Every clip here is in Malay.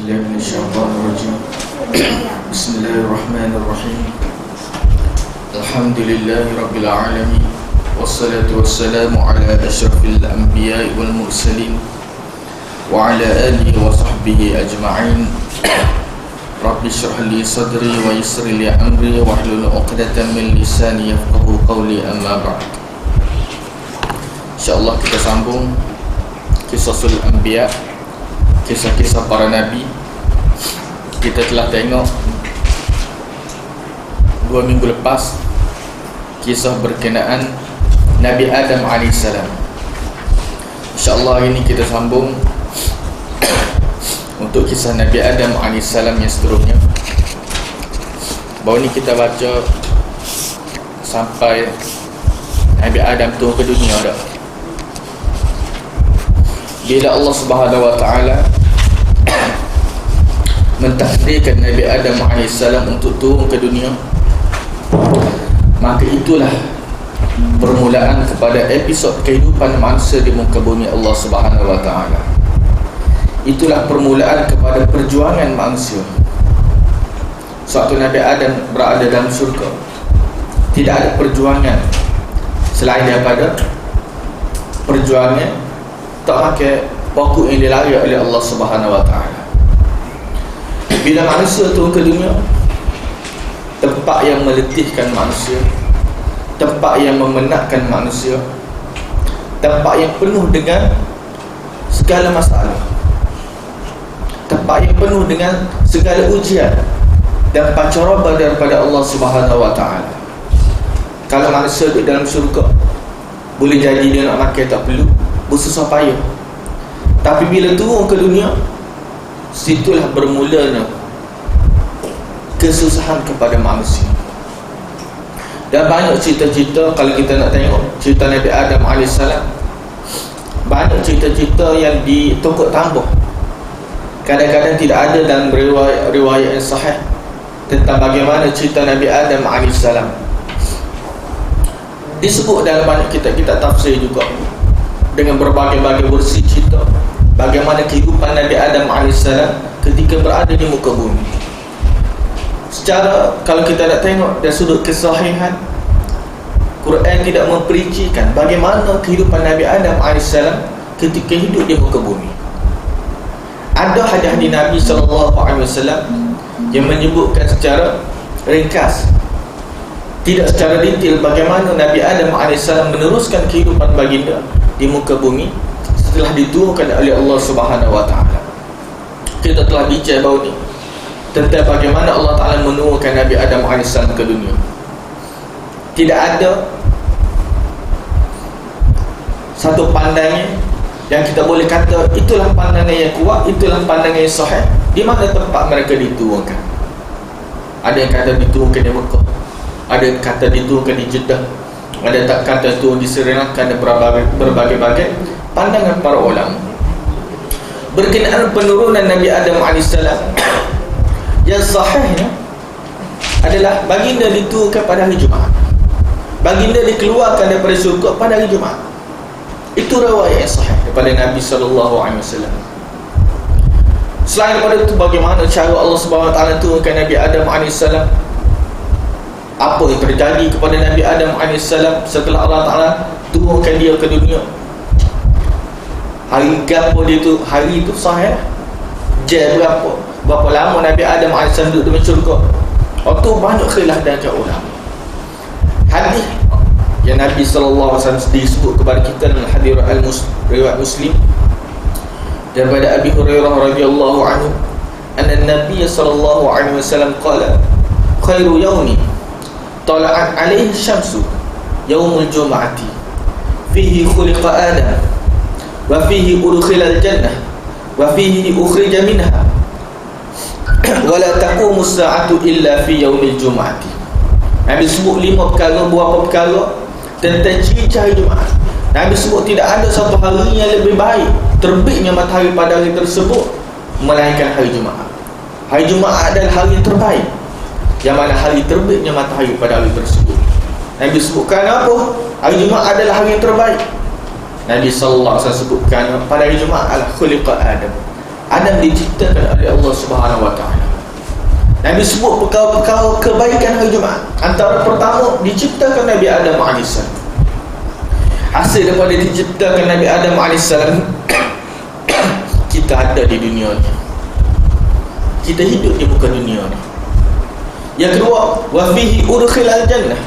بالله من الشيطان الرجيم. بسم الله الرحمن الرحيم. الحمد لله رب العالمين، والصلاة والسلام على أشرف الأنبياء والمرسلين وعلى آله وصحبه أجمعين. رب اشرح لي صدري ويسر لي أمري واحلل عقدة من لساني يفقهوا قولي. أما بعد، InsyaAllah kita sambung Qisasul Anbiya, kisah-kisah para Nabi. Kita telah tengok 2 minggu lepas kisah berkenaan Nabi Adam AS. InsyaAllah ini kita sambung untuk kisah Nabi Adam AS yang seterusnya. Baru ni kita baca sampai Nabi Adam turun ke dunia dah. Bila Allah Subhanahu Wa Taala mentakdirkan Nabi Adam AS untuk turun ke dunia, maka itulah permulaan kepada episod kehidupan manusia di muka bumi Allah Subhanahu Wa Taala. Itulah permulaan kepada perjuangan manusia. Suatu Nabi Adam berada dalam syurga, tidak ada perjuangan selain daripada perjuangan tak pakai pokok yang dilayak oleh Allah Subhanahu Wa Taala. Bila manusia turun ke dunia, tempat yang meletihkan manusia, tempat yang memenatkan manusia, tempat yang penuh dengan segala masalah, tempat yang penuh dengan segala ujian dan pancaroba daripada Allah Subhanahu Wa Taala. Kalau manusia duduk dalam syurga, boleh jadi dia nak makan tak perlu, bersusah payah. Tapi bila turun ke dunia, situlah bermulanya kesusahan kepada manusia. Dan banyak cerita-cerita, kalau kita nak tengok cerita Nabi Adam AS, banyak cerita-cerita yang ditokok tambah. Kadang-kadang tidak ada dalam riwayat yang sahih tentang bagaimana cerita Nabi Adam AS. Disebut dalam banyak kitab-kitab tafsir juga, dengan berbagai-bagai versi cerita bagaimana kehidupan Nabi Adam AS ketika berada di muka bumi. Secara, kalau kita nak tengok dari sudut kesahihan, Quran tidak memperincikan bagaimana kehidupan Nabi Adam AS ketika hidup di muka bumi. Ada hadis Nabi SAW yang menyebutkan secara ringkas, tidak secara detail, bagaimana Nabi Adam AS meneruskan kehidupan baginda di muka bumi setelah diturunkan oleh Allah Subhanahu Wa Taala. Kita telah bincang baru ni tentang bagaimana Allah Taala menurunkan Nabi Adam AS ke dunia. Tidak ada satu pandangan yang kita boleh kata itulah pandangan yang kuat, itulah pandangan yang sahih. Di mana tempat mereka diturunkan? Ada yang kata diturunkan di Mekah, ada yang kata diturunkan di Jeddah, ada tak kata turun di Sri Lanka, dan berbagai-bagai pandangan para ulama berkenaan penurunan Nabi Adam AS. Yang sahihnya adalah baginda diturunkan pada hari Jumaat, baginda dikeluarkan daripada syurga pada hari Jumaat. Itu riwayat yang sahih daripada Nabi SAW. Selain daripada itu, bagaimana cara Allah SWT turunkan Nabi Adam AS, apa yang terjadi kepada Nabi Adam AS setelah Allah Ta'ala turunkan dia ke dunia. Hari gapo dia tu, hari itu sahih, jam berapa lama Nabi Adam AS duduk dalam syurga. Waktu banyak khilaf dan ulama. Hadis yang Nabi SAW sendiri sebut kepada kita dalam hadis riwayat Muslim daripada Abi Hurairah radhiyallahu anhu, anna Nabi sallallahu alaihi wasallam qala, khairu yawmi tala'at alaihi syamsu yaumul jum'ati fihi khuliqa Adam wa fihi udkhila al-jannah wa fihi ukhrija minha wa la taqumu as-sa'atu illa fi yaumil jum'ati. Nabi sebut 5 perkara, beberapa perkara tentang ciri hari Jumaat. Nabi sebut tidak ada satu hari yang lebih baik terbitnya matahari pada hari tersebut melainkan hari Jumaat. Hari Jumaat adalah hari yang terbaik, yang mana hari terbitnya matahari pada hari tersebut. Nabi sebutkan apa? Hari Jumaat adalah hari yang terbaik. Nabi SAW sebutkan pada hari Jumaat al-khuliqa Adam, Adam diciptakan oleh Allah Subhanahu Wa Taala. Nabi sebut perkara-perkara kebaikan hari Jumaat. Antara pertama, diciptakan Nabi Adam AS. Hasil daripada diciptakan Nabi Adam AS, kita ada di dunia ni. Kita hidup di muka dunia ni. Yang kedua, wa fihi udkhilal jannah.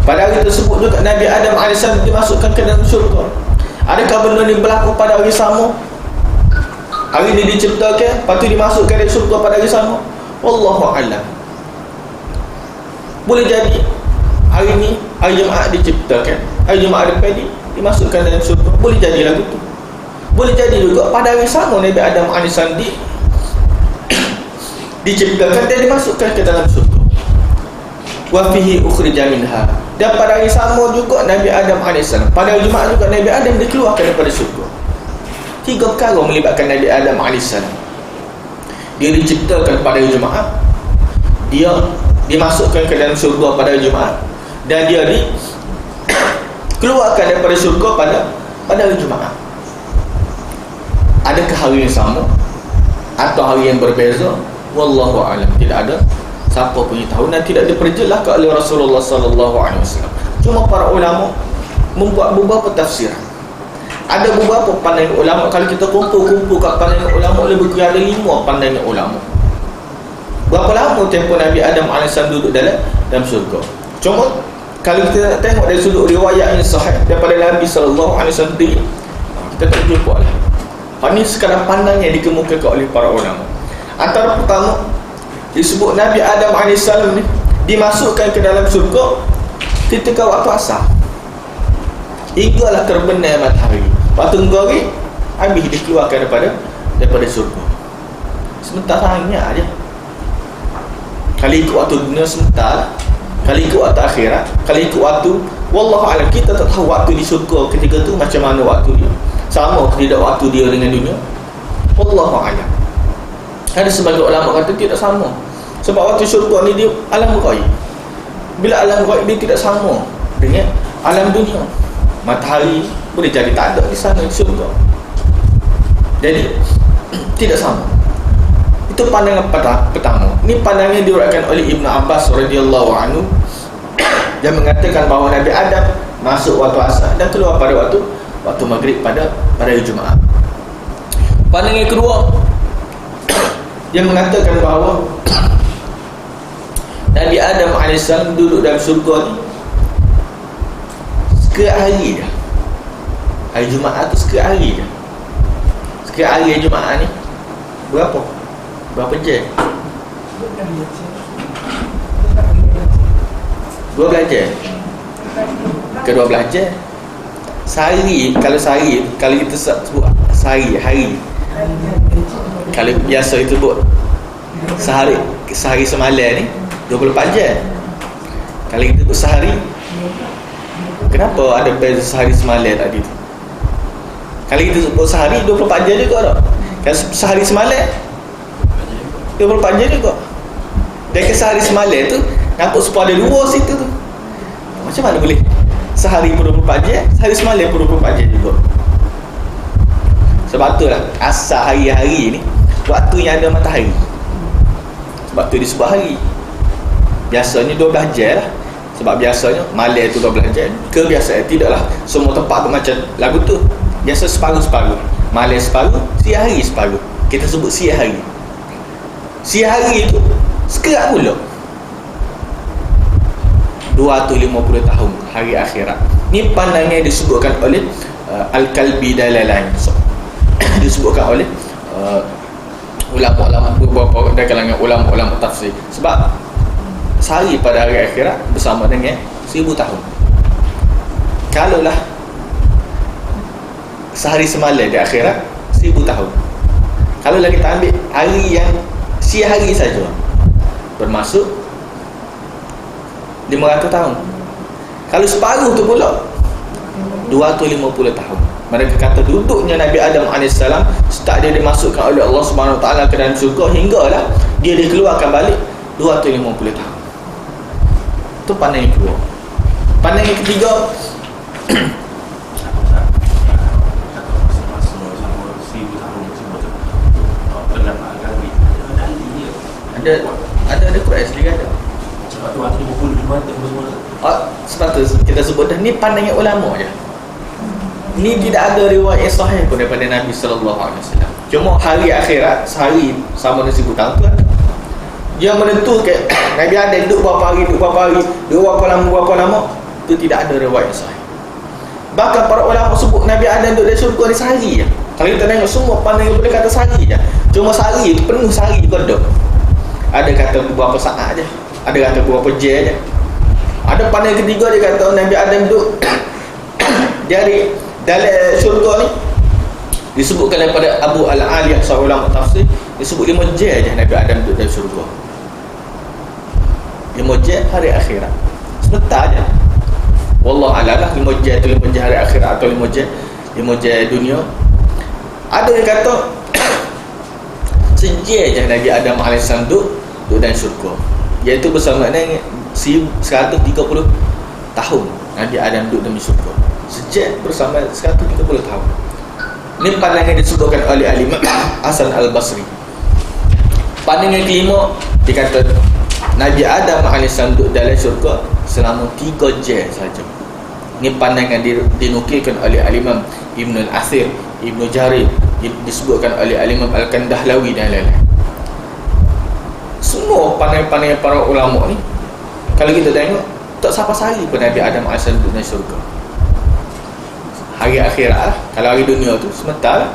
Pada hari tersebut juga Nabi Adam AS dimasukkan ke dalam syurga. Adakah benda ni berlaku pada hari sama? Hari ni diciptakan, lepas tu dimasukkan ke syurga pada hari sama? Wallahu a'lam. Boleh jadi hari ni hari Jumaat diciptakan, hari Jumaat depan dimasukkan dalam syurga. Boleh jadi lagu tu. Boleh jadi juga pada hari sama Nabi Adam AS diciptakan dan dimasukkan ke dalam syurga. Wa fihi ukhrija minha. Dan pada hari sama juga Nabi Adam AS, pada hari Jumaat juga Nabi Adam dikeluarkan daripada syurga. 3 perkara melibatkan Nabi Adam AS. Dia diciptakan pada hari Jumaat, dia dimasukkan ke dalam syurga pada hari Jumaat, dan dia dikeluarkan daripada syurga pada hari Jumaat. Adakah hari yang sama atau hari yang berbeza? Wallahu a'lam. Tidak ada siapa pun yang tahu dan tidak diperjelaskan oleh Rasulullah sallallahu alaihi wasallam. Cuma para ulama membuat beberapa tafsiran. Ada beberapa pandangan ulama. Kalau kita kumpul kat pandangan ulama, lebih kurang ada 5 pandangan ulama. Berapa lama tempoh Nabi Adam AS duduk dalam syurga? Cuma kalau kita nak tengok dari sudut riwayat yang sahih daripada Nabi sallallahu alaihi wasallam, kita tak jumpa lah. Ini sekadar pandangan yang dikemukakan oleh para ulama. Antara pertama, disebut Nabi Adam AS ni dimasukkan ke dalam syurga ketika waktu asar, hinggalah terbenam matahari. Waktu menggoreng, habis dikeluarkan daripada syurga. Sebentar sangat aja. Kalau ikut waktu dunia sebentar, kalau ikut waktu akhirat, kalau ikut waktu, wallahu a'lam, kita tak tahu waktu di syurga ketika tu macam mana waktu dia. Sama ke tidak waktu dia dengan dunia? Wallahu a'lam. Ada sebagai ulama kata tidak sama. Sebab waktu syurga ni dia alam ghaib. Bila alam ghaib dia tidak sama dengan alam dunia. Matahari boleh jadi tak ada di sana di syurga. Jadi tidak sama. Itu pandangan pertama. Ini pandangan yang diuraikan oleh Ibn Abbas radhiyallahu anhu yang mengatakan bahawa Nabi Adam masuk waktu asar dan keluar pada waktu maghrib pada hari Jumaat. Pandangan yang kedua yang mengatakan bahawa Nabi Adam AS duduk dalam syurga ni sekian hari dah. Hari Jumaat tu sekian hari dah. Sekian hari Jumaat ni berapa jam? 12 jam ke 12 jam. Sehari, kalau kita sebut hari, kalau biasa itu buat sehari semalam ni 24 jam. Kalau kita buat sehari, kenapa ada beza sehari semalam tadi tu? Kalau kita buat sehari 24 jam juga tak? Kalau sehari semalam 24 jam juga. Dan ke sehari semalam tu nampak supaya ada 2 situ tu. Macam mana boleh sehari pun 24 jam, sehari semalam pun 24 jam juga? Sebab tu lah asal hari-hari ni waktu yang ada matahari. Sebab tu disebut hari. Biasanya 12 jam lah. Sebab biasanya malam tu 12 jam. Kebiasaan tidaklah semua tempat tu macam lagu tu. Biasa separuh-separuh. Malam separuh, siang hari separuh. Kita sebut siang hari. Siang hari tu sekerat pula 250 tahun hari akhirat. Ni pandangan yang disebutkan oleh Al-Kalbi Dalalan. Disebutkan oleh ulama-ulama beberapa dari kalangan ulama-ulama tafsir. Sebab sehari pada hari akhirat bersama dengan 1000 tahun. Kalaulah sehari semalam di akhirat 1000 tahun. Kalau lagi kita ambil hari yang siang hari saja, bermaksud 500 tahun. Kalau separuh tu pula 250 tahun. Mereka kata duduknya Nabi Adam AS sejak dia dimasukkan oleh Allah Subhanahu Wa Taala ke dalam syurga hinggalah dia dikeluarkan balik 250 tahun. Itu pandangan yang kedua. Pandangan yang ketiga, Ada Quran sendiri ada. Sebab tu hati pukul 5 semua. Sebab tu kita sebut dah, ni pandangan ulama je. Ni tidak ada riwayat yang sahih pun daripada Nabi SAW. Cuma hari akhirat, sehari sama dengan 1000 tahun tu ada. Yang menentukan Nabi Adam duduk berapa hari, duduk berapa lama, itu tidak ada riwayat yang sahih. Bahkan para ulama sebut Nabi Adam duduk di syurga ni sehari je. Kalau kita tengok semua pandangan boleh kata sehari je. Cuma sehari, penuh sehari pun ada. Ada kata beberapa saat je, ada kata beberapa jam je. Ada pandangan ketiga dia kata Nabi Adam duduk dari dalam syurga ni, disebutkan daripada Abu Al-Aliyah seorang ulama tafsir, disebut 5 jam je Nabi Adam duduk dalam syurga. 5 jam hari akhirat, sebentar je. Wallah a'lam 5 jam tu 5 jam hari akhirat atau 5 jam dunia. Ada yang kata sejam je Nabi Adam AS duduk dalam syurga, iaitu bersama dengan 130 tahun Nabi Adam duduk dalam syurga. Sejak bersama 130 tahun. Ini pandangan yang disebutkan oleh Al-Imam Hasan Al-Basri. Pandangan kelima, dikata Nabi Adam AS duduk dalam syurga selama 3 jam saja. Ini pandangan dinukilkan oleh Al-Imam Ibn Al-Athir, Ibn Jarir, disebutkan oleh Al-Imam Al-Kandahlawi dan lain-lain. Semua pandangan-pandangan para ulama ni, kalau kita tengok, tak siapa sehari pun Nabi Adam AS duduk dalam syurga. Hari akhirat lah. Kalau hari dunia tu sebentar lah.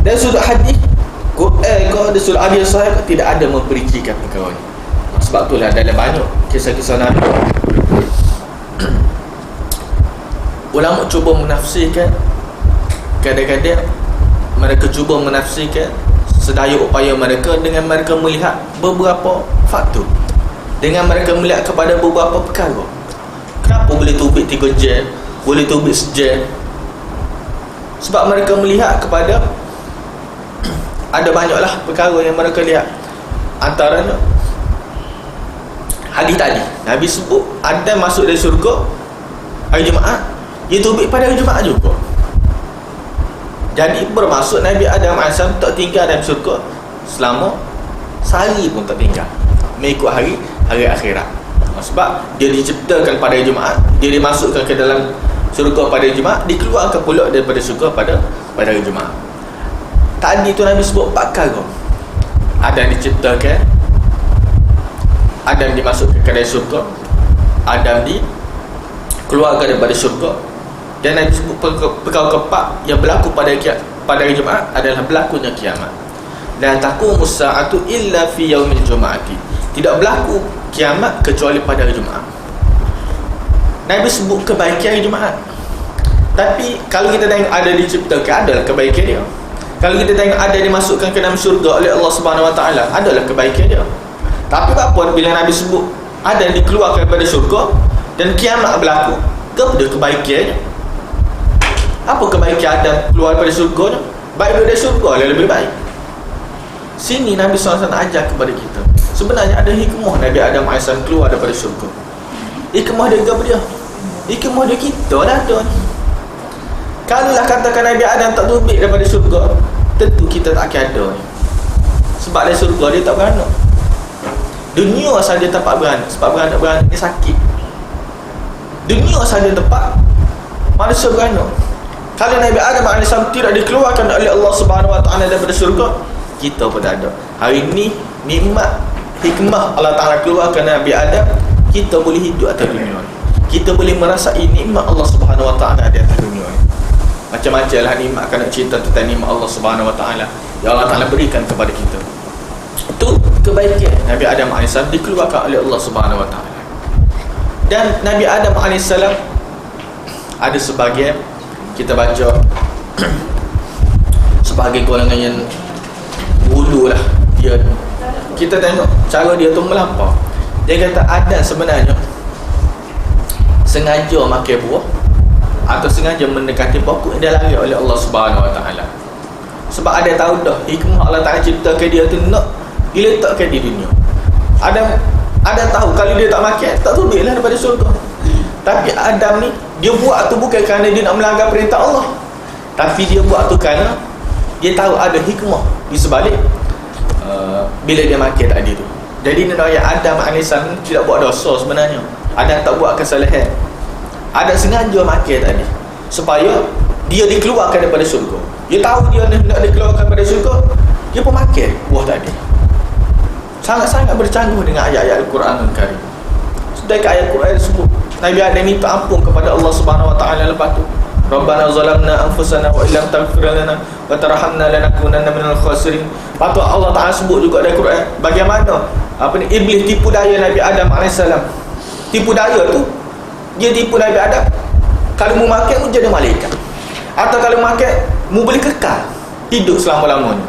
Dan sudut hadis kalau ada sudut hadis sahih tidak ada memperincikan perkara ni. Sebab itulah dalam banyak kisah-kisah Nabi, ulama cuba menafsirkan, kadang-kadang mereka cuba menafsirkan sedaya upaya mereka dengan mereka melihat beberapa faktor, dengan mereka melihat kepada beberapa perkara. Kenapa boleh tubik 3 jam, boleh tubik sejam? Sebab mereka melihat kepada ada banyaklah perkara yang mereka lihat. Antaranya hadis tadi Nabi sebut ada masuk dari syurga hari Jumaat, dia tubik pada hari Jumaat juga. Jadi bermaksud Nabi Adam AS tak tinggal dalam syurga selama sehari pun tak tinggal, mengikut hari akhirat. Sebab dia diciptakan pada hari Jumaat, dia dimasukkan ke dalam syurga pada hari Jumaat, dikeluarkan pula daripada syurga pada hari Jumaat. Tadi tu Nabi sebut 4 perkara. Adam diciptakan, Adam dimasukkan ke dalam syurga, Adam dikeluarkan daripada syurga, dan Nabi sebut perkara keempat yang berlaku pada hari Jumaat adalah berlakunya kiamat. Dan taqumus sa'atu illa fi yaumil jum'ati, tidak berlaku kiamat kecuali pada hari Jumaat. Nabi sebut kebaikan hari Jumaat. Tapi kalau kita tengok ada diciptakan, adalah kebaikan dia. Kalau kita tengok ada dimasukkan ke dalam syurga oleh Allah Subhanahu Wa Taala, adalah kebaikan dia. Tapi apa bila Nabi sebut ada yang dikeluarkan daripada syurga dan kiamat berlaku, kepada kebaikannya? Apa kebaikan Adam keluar daripada syurga? Baik daripada syurga lebih baik. Sini Nabi SAW ajar kepada kita, sebenarnya ada hikmah Nabi Adam AS keluar daripada syurga. Hikmah dia apa dia? Hikmah dia kita dah ada. Kalaulah katakan Nabi Adam tak tubik daripada syurga, tentu kita tak akan ada. Sebab dari syurga dia tak beranak. Dunia saja tempat beranak. Sebab beranak ni sakit. Dunia saja tempat manusia beranak. Kalau Nabi Adam AS tidak dikeluarkan oleh Allah Subhanahu Wa Taala daripada syurga, kita pun tak ada. Hari ini nikmat hikmah Allah Ta'ala keluarkan Nabi Adam, kita boleh hidup atas dunia ni. Kita boleh merasai nikmat Allah Subhanahu Wa Ta'ala di atas dunia ni. Macam-macam lah nikmat, akan nak cerita tentang nikmat Allah Subhanahu Wa Ta'ala yang Allah Ta'ala berikan kepada kita. Itu kebaikan Nabi Adam AS dikeluarkan oleh Allah Subhanahu Wa Ta'ala. Dan Nabi Adam AS ada sebagian kita baca sebagai golongan yang dulu lah dia, kita tengok cara dia tu melampau. Dia kata Adam sebenarnya sengaja makan buah atau sengaja mendekati pokok yang dilarang oleh Allah Subhanahu Wa Taala. Sebab ada tahu dah hikmah Allah Ta'ala ciptakan dia tu nak diletakkan di dunia. Ada tahu kalau dia tak makan, tak tubiklah daripada syurga. Tapi Adam ni, dia buat tu bukan kerana dia nak melanggar perintah Allah, tapi dia buat tu kerana dia tahu ada hikmah di sebalik bila dia makan tadi tu. Jadi Nabi Adam AS tidak buat dosa sebenarnya. Adam tak buat kesalahan. Adam sengaja makan tadi supaya dia dikeluarkan daripada syurga. Dia tahu dia nak dikeluarkan daripada syurga, dia pun makan buah tadi. Sangat-sangat bercanggah dengan ayat-ayat Al-Quran Al-Karim. Sedangkan ayat Al-Quran sebut Nabi Adam minta ampun kepada Allah Subhanahu Wa Taala lepas tu. Rabbana zalamna anfusana wa illam taghfir lana wa tarhamna lanakunanna minal khasirin. Patut Allah Taala sebut juga dalam Quran bagaimana iblis tipu daya Nabi Adam AS. Tipu daya tu, dia tipu Nabi Adam, kalau mu makan mu jadi malaikat, atau kalau makan mu boleh kekal hidup selama-lamanya.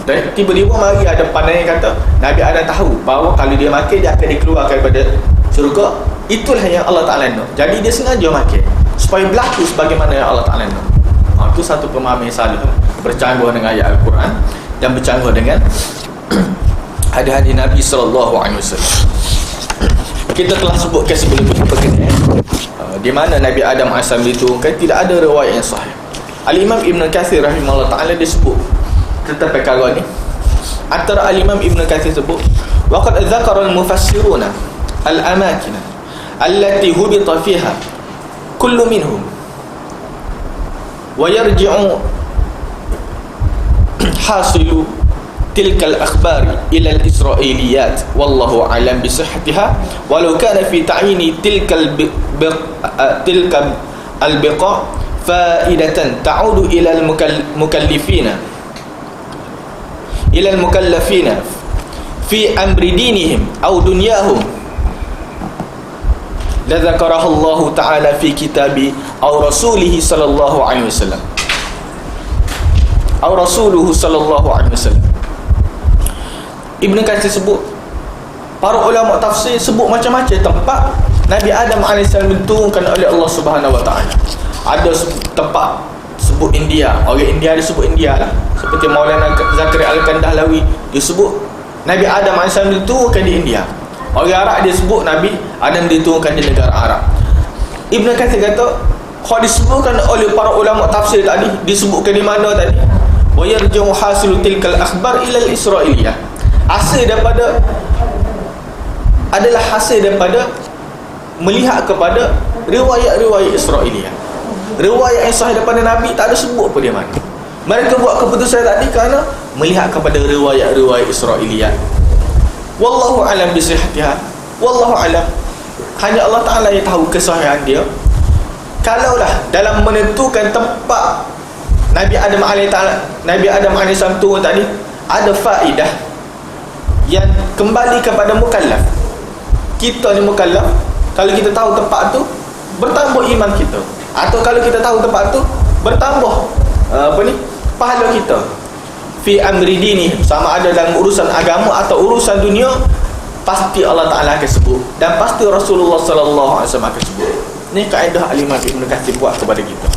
Dan tiba-tiba mari ada pandangan kata Nabi Adam tahu bahawa kalau dia makan dia akan dikeluarkan daripada syurga. Itulah yang Allah Ta'ala nak. Jadi dia sengaja makan supaya berlaku sebagaimana yang Allah Ta'ala nak. Itu satu pemahaman yang salah, bercanggah dengan ayat Al-Quran dan bercanggah dengan hadis Nabi SAW. Kita telah sebutkan sebelum berkenaan di mana Nabi Adam AS diturunkan, tidak ada riwayat yang sahih. Al-Imam Ibn Kathir rahimahullah ta'ala disebut tentang perkara ni. Antara Al-Imam Ibn Kathir sebut, waqad dzakara al-mufassiruna al-amakin allati hubita fiha kullu minhum wa yarji'u hasilu tilka al-akhbari ila al-israiliyat wallahu a'lam bi sihhatiha walau kana fi ta'yini tilka al-biqa fa'idatan ta'udu ila al-mukallifina fi amri dinihim aw dunyahum la dzakaraha Allah ta'ala fi kitabi aw rasulihi sallallahu alaihi wasallam aw rasuluhu sallallahu alaihi wasallam. Ibn Katsir sebut, para ulama tafsir sebut macam-macam tempat Nabi Adam AS diturunkan oleh Allah Subhanahu Wa Taala. Ada tempat sebut India, orang India dia sebut India lah, seperti Maulana Zakaria Al-Kandahlawi dia sebut Nabi Adam AS diturunkan di India. Orang Arab dia sebut Nabi Adam diturunkan di negara Arab. Ibn Katsir kata kalau disebutkan oleh para ulama tafsir tadi, disebutkan di mana tadi, wa yarji'u hasilu tilkal akhbar ila al-israiliyah, hasil daripada adalah hasil daripada melihat kepada riwayat-riwayat Israiliyah. Riwayat yang sahih daripada Nabi tak ada sebut apa dia mana. Mereka buat keputusan tadi kerana melihat kepada riwayat-riwayat Israiliyah. Wallahu a'lam bisihhatiha. Wallahu a'lam. Hanya Allah Ta'ala yang tahu kesahihan dia. Kalaulah dalam menentukan tempat Nabi Adam AS turun tadi ada faedah yang kembali kepada mukallaf. Kita ni mukallaf, kalau kita tahu tempat tu bertambah iman kita, atau kalau kita tahu tempat tu bertambah pahala kita fi amri dini, sama ada dalam urusan agama atau urusan dunia, pasti Allah Ta'ala akan sebut dan pasti Rasulullah SAW akan sebut. Ini kaedah Al-Imam Ibn Katsir buat kepada kita.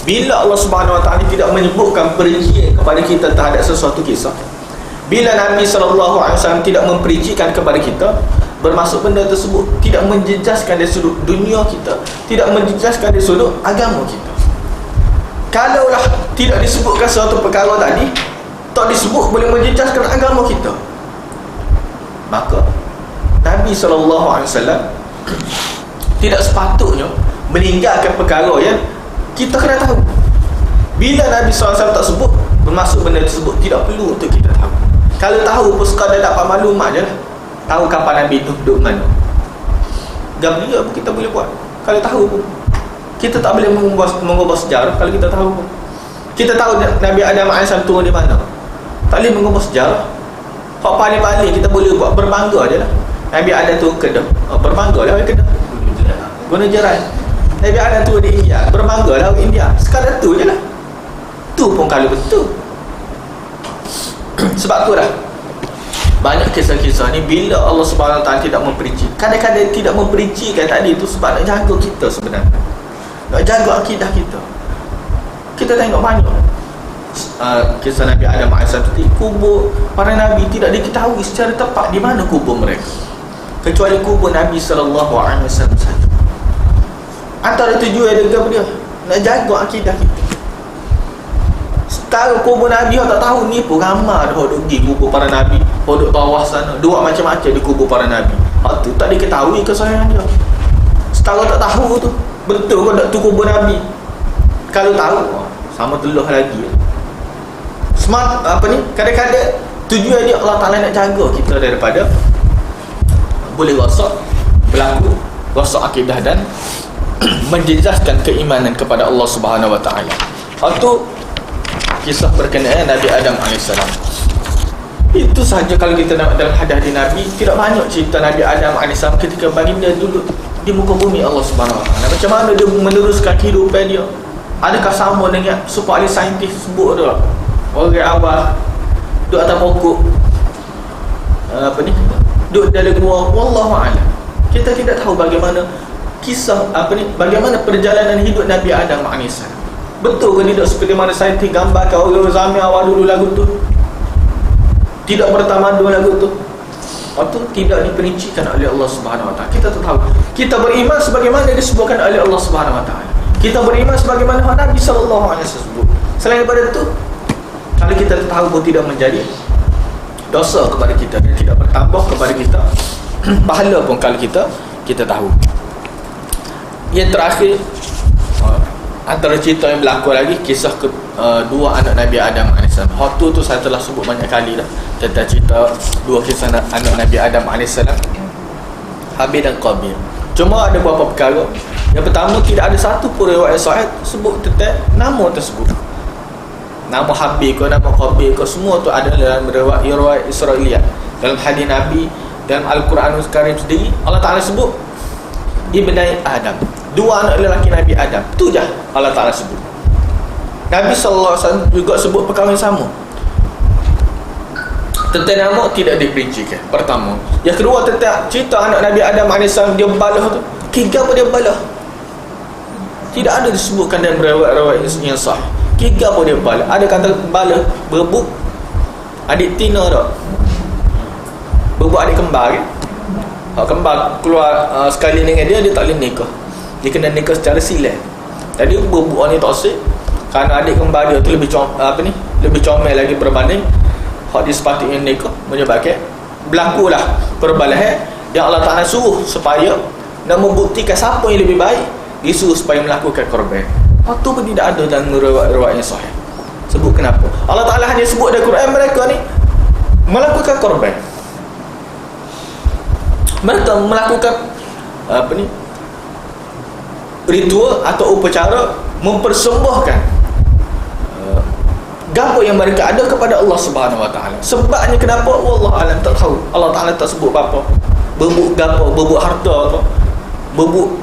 Bila Allah Subhanahu Wa Ta'ala tidak menyebutkan perincian kepada kita terhadap sesuatu kisah, bila Nabi SAW tidak memperincikan kepada kita, bermaksud benda tersebut tidak menjejaskan dari sudut dunia kita, tidak menjejaskan dari sudut agama kita. Kalaulah tidak disebutkan suatu perkara tadi, tak disebut boleh menjejaskan agama kita, maka Nabi SAW tidak sepatutnya meninggalkan perkara yang kita kena tahu. Bila Nabi SAW tak sebut, bermaksud benda tersebut tidak perlu untuk kita tahu. Kalau tahu pun sekadar dapat maklumat je lah. Tahu kapan Nabi tu duduk mana, Gabriel pun kita boleh buat. Kalau tahu pun kita tak boleh mengubah sejarah. Kalau kita tahu pun, kita tahu Nabi Adam AS turun di mana, tak boleh mengubah sejarah. Hak paling-paling kita boleh buat, berbangga je lah. Nabi Adam turun Kedah, berbangga lah orang Kedah, guna jerai. Nabi Adam turun di India, berbangga lah orang India. Sekadar tu je lah. Tu pun kalau betul. Sebab tu lah banyak kisah-kisah ni bila Allah Subhanahu Wa Taala tidak memperinci. Kadang-kadang tidak memperincikan tadi tu sebab nak jaga kita sebenarnya, nak jaga akidah kita. Kita tengok banyak kisah Nabi Adam AS, kubur para Nabi tidak diketahui secara tepat di mana kubur mereka, kecuali kubur Nabi SAW saja. Antara tujuan dia nak jaga akidah kita. Setara kubur Nabi tak tahu ni pun ramai dah duk pergi kubur para Nabi, duk tawaf sana, duk macam-macam di kubur para Nabi. Tu tak diketahui kesayangan dia. Setara tak tahu tu betul ke tak tu kubur Nabi. Kalau tahu sama teluh lagi. Smart kadang-kadang tujuan dia Allah Ta'ala nak jaga kita daripada boleh rosak berlaku rosak akidah dan menjejaskan keimanan kepada Allah Subhanahu Wa Ta'ala. Itu kisah berkenaan Nabi Adam AS. Itu sahaja kalau kita nak dalam hadis Nabi. Tidak banyak cerita Nabi Adam AS ketika baginda dulu di muka bumi Allah Subhanahu Wa Ta'ala. Macam mana dia meneruskan kehidupan dia. Adakah sama dengan super ahli saintis sebut tu lah, orang awal duduk atas pokok duduk dalam gua, wallahu'alam. Kita tidak tahu bagaimana kisah bagaimana perjalanan hidup Nabi Adam AS. Betul ke tidak seperti mana saintis gambarkan orang zaman awal dulu lagu tu? Tidak bertamadun lagu tu. Itu tidak diperincikan oleh Allah Subhanahu Wa Ta'ala. Kita tak tahu. Kita beriman sebagaimana disebutkan oleh Allah Subhanahu Wa Ta'ala. Kita beriman sebagaimana Nabi sallallahu alaihi wasallam sebut. Selain daripada itu, kalau kita tahu pun tidak menjadi dosa kepada kita dan tidak bertambah kepada kita pahala pun kalau kita tahu. Yang terakhir, antara cerita yang berlaku lagi, kisah dua anak Nabi Adam AS. Waktu tu saya telah sebut banyak kali dah tentang cerita dua kisah anak Nabi Adam AS, Habil dan Qabil. Cuma ada beberapa perkara. Yang pertama, tidak ada satu pun riwayat sahih sebut tentang nama tersebut. Nama Habil ke nama Qabil ke, semua tu ada dalam riwayat Israiliyat. Dalam hadis Nabi, dalam Al-Quranul Karim sendiri, Allah Ta'ala sebut Ibnai Adam, dua anak lelaki Nabi Adam. Tu je Allah Ta'ala sebut. Nabi SAW juga sebut perkara yang sama. Tentang nama tidak diperincikan. Pertama. Yang kedua, tentang cerita anak Nabi Adam AS dia balah tu, kiga pun dia balah. Tidak ada disebutkan dalam riwayat yang sah. Kiga pun dia balah. Ada kata balah berebut adik tina tak? Berebut adik kembar kan? Kembar keluar sekali dengan dia tak boleh nikah. Dia kena nikah secara silat. Jadi berebut orang ni tak sih. Kerana adik kembar dia tu lebih lebih comel lagi berbanding hak dia sepatutnya nikah, menyebabkan berlakulah perbalahan yang Allah Ta'ala suruh supaya nak membuktikan siapa yang lebih baik, disuruh supaya melakukan korban. Itu pun tidak ada dalam riwayat yang sahih. Sebut kenapa? Allah Ta'ala hanya sebut dalam Quran mereka ni melakukan korban. Mereka melakukan ritual atau upacara mempersembahkan gapo yang mereka ada kepada Allah Subhanahu Wa Ta'ala. Sebabnya kenapa? Wallahu alam, tak tahu. Allah Ta'ala tak sebut apa. Berbuk gapo, berbuk harta ke, berbuk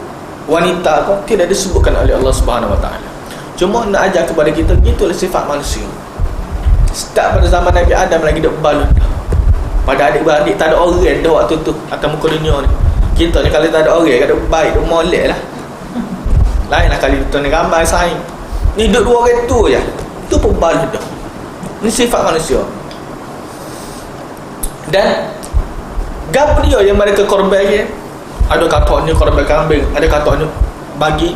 wanita ke, tidak disebutkan oleh Allah Subhanahu Wa Ta'ala. Cuma nak ajar kepada kita, itulah sifat manusia. Start pada zaman Nabi Adam lagi dak balut. Pada adik-beradik tak ada orang dah waktu tu atas muka dunia ni. Kita ni kalau tak ada orang, ada baik, duk molek lah. Lainlah kali tu ni ramai saing. Ni duk dua orang tu je. Itu pun balut dah. Ini sifat manusia. Dan gapo dia yang mereka korban ni? Ada katanya korban kambing, ada katanya bagi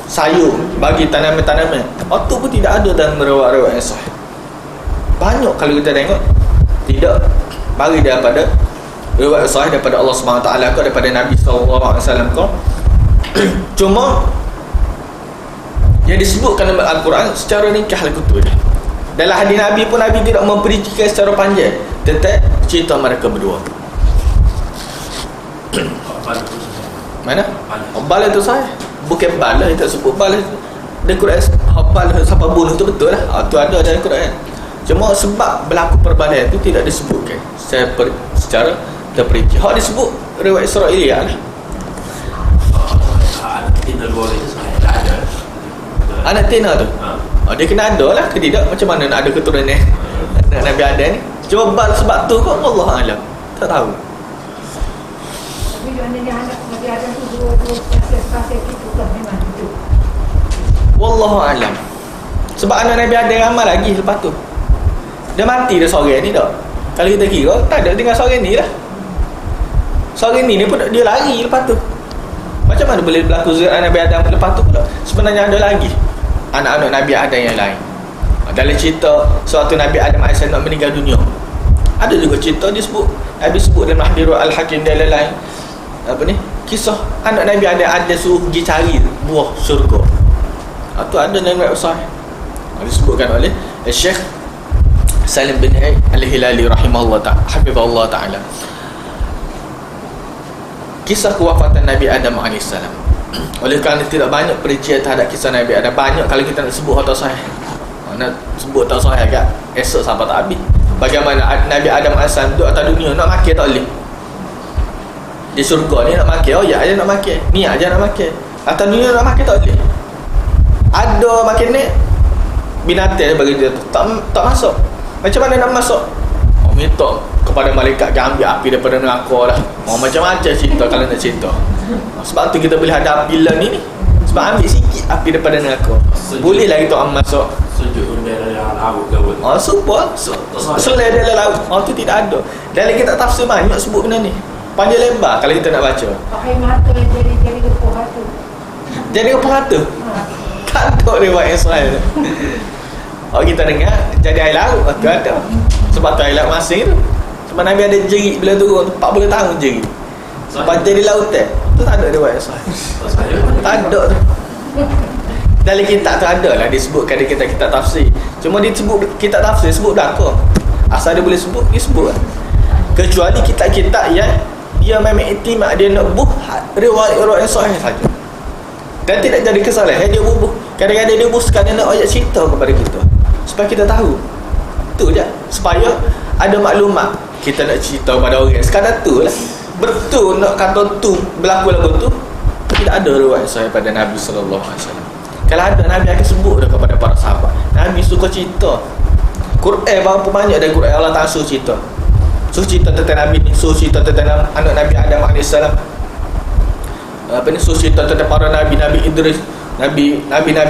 sayur, bagi tanaman-tanaman. Itu pun tidak ada dalam riwayat yang sahih. Banyak kalau kita tengok tidak bagi daripada riwayat sahih daripada Allah Subhanahu Wa Ta'ala ke, daripada Nabi sallallahu alaihi wasallam ke. Cuma yang disebutkan dalam Al-Quran secara nikah lagu tu je. Dalam hadis Nabi pun Nabi tidak memperincikan secara panjang tentang cerita mereka berdua. Mana? Bala tu saya. Bukan bala, tak sebut bala. Dalam Quran bala siapa bunuh tu betul lah. Tu ada dalam Quran. Cuma sebab berlaku perbalahan tu tidak disebutkan secara terperinci. Hak disebut riwayat Israiliyah lah. Anak tina tu dia kena ada lah ke tidak. Macam mana nak ada keturunan Nabi Adam ni? Cuma sebab tu kok Allah alam, tak tahu. Tapi dia anak Nabi Adam tu dua spesies itu kan memang itu. Wallahu alam. Sebab anak Nabi Adam ramai lagi lepas tu. Dia mati dah sore ni tak. Kalau kita kira tak ada tinggal sore ni lah. Sore ni pun dia lari lepas tu. Macam mana boleh berlaku zuriat Nabi Adam lepas tu pula? Sebenarnya ada lagi anak-anak Nabi Adam yang lain. Dalam cerita suatu Nabi Adam AS nak meninggal dunia, ada juga cerita disebut, Nabi sebut dalam Hadith Al-Hakim dan lain-lain, apa ni, kisah anak Nabi ada suruh pergi cari buah syurga. Itu ada dalam riwayat sahih, disebutkan oleh Syekh Salim bin Al-Hilali rahimahullah ta'ala, hafizahullah ta'ala. Kisah kewafatan Nabi Adam AS. Oleh kerana tidak banyak perincian terhadap kisah Nabi Adam, banyak kalau kita nak sebut atau sahih, nak sebut tak sahih agak esok sampai tak habis. Bagaimana Nabi Adam AS duduk atas dunia, nak makan tak boleh. Di syurga ni nak makan, oh ya aja nak makan, ni aja nak makan. Atas dunia nak makan tak boleh. Ada makan ni binatang bagi dia tu tak masuk. Macam mana nak masuk? Oh, minta kepada malaikat dia ambil api daripada neraka lah. Oh, macam-macam cerita kalau nak cerita. Sebab tu kita boleh ada api lah ni. Sebab ambil sikit api daripada neraka. Bolehlah kita masuk. Sujud dalam laut ke apa? Oh, super. Selain dalam laut. Oh, tu tidak ada. Dalam kitab tafsir banyak sebut benda ni. Panjang lebar kalau kita nak baca. Pakai mata jadi kepoh hatu. Jadi apa kata? Tak ada riwayat yang sahih. Oh, kita dengar jadi air laut tu ada. Sebab tu air laut masing tu. Sebab Nabi ada jerit bila turun 40 tahun jerit. Sebab jadi lautan. Tu tak ada riwayat yang sahih. Tak ada tu. Dalam kitab tu ada lah disebutkan di kitab tafsir. Cuma dia sebut kitab tafsir sebut belaka. Asal dia boleh sebut, dia sebut lah. Kecuali kitab-kitab yang dia memang iktimat, dia nak buh riwayat-riwayat yang sahih saja. Dan tidak jadi kesalahan dia bubuh. Kadang-kadang dia bubuh sekadar nak ayat cerita kepada kita supaya kita tahu. Tu je. Supaya ada maklumat. Kita nak cerita kepada orang sekadar tu lah. Betul nak kata tu berlaku lagu tu, tidak ada riwayat sahih pada Nabi sallallahu alaihi wasallam. Kalau ada, Nabi akan sebut dah kepada para sahabat. Nabi suka cerita. Quran berapa banyak dari Quran Allah Ta'ala suruh cerita. Suruh cerita tentang Nabi ni, suruh cerita tentang anak Nabi Adam AS. Apa ni, suruh cerita tentang para Nabi, Nabi Idris, Nabi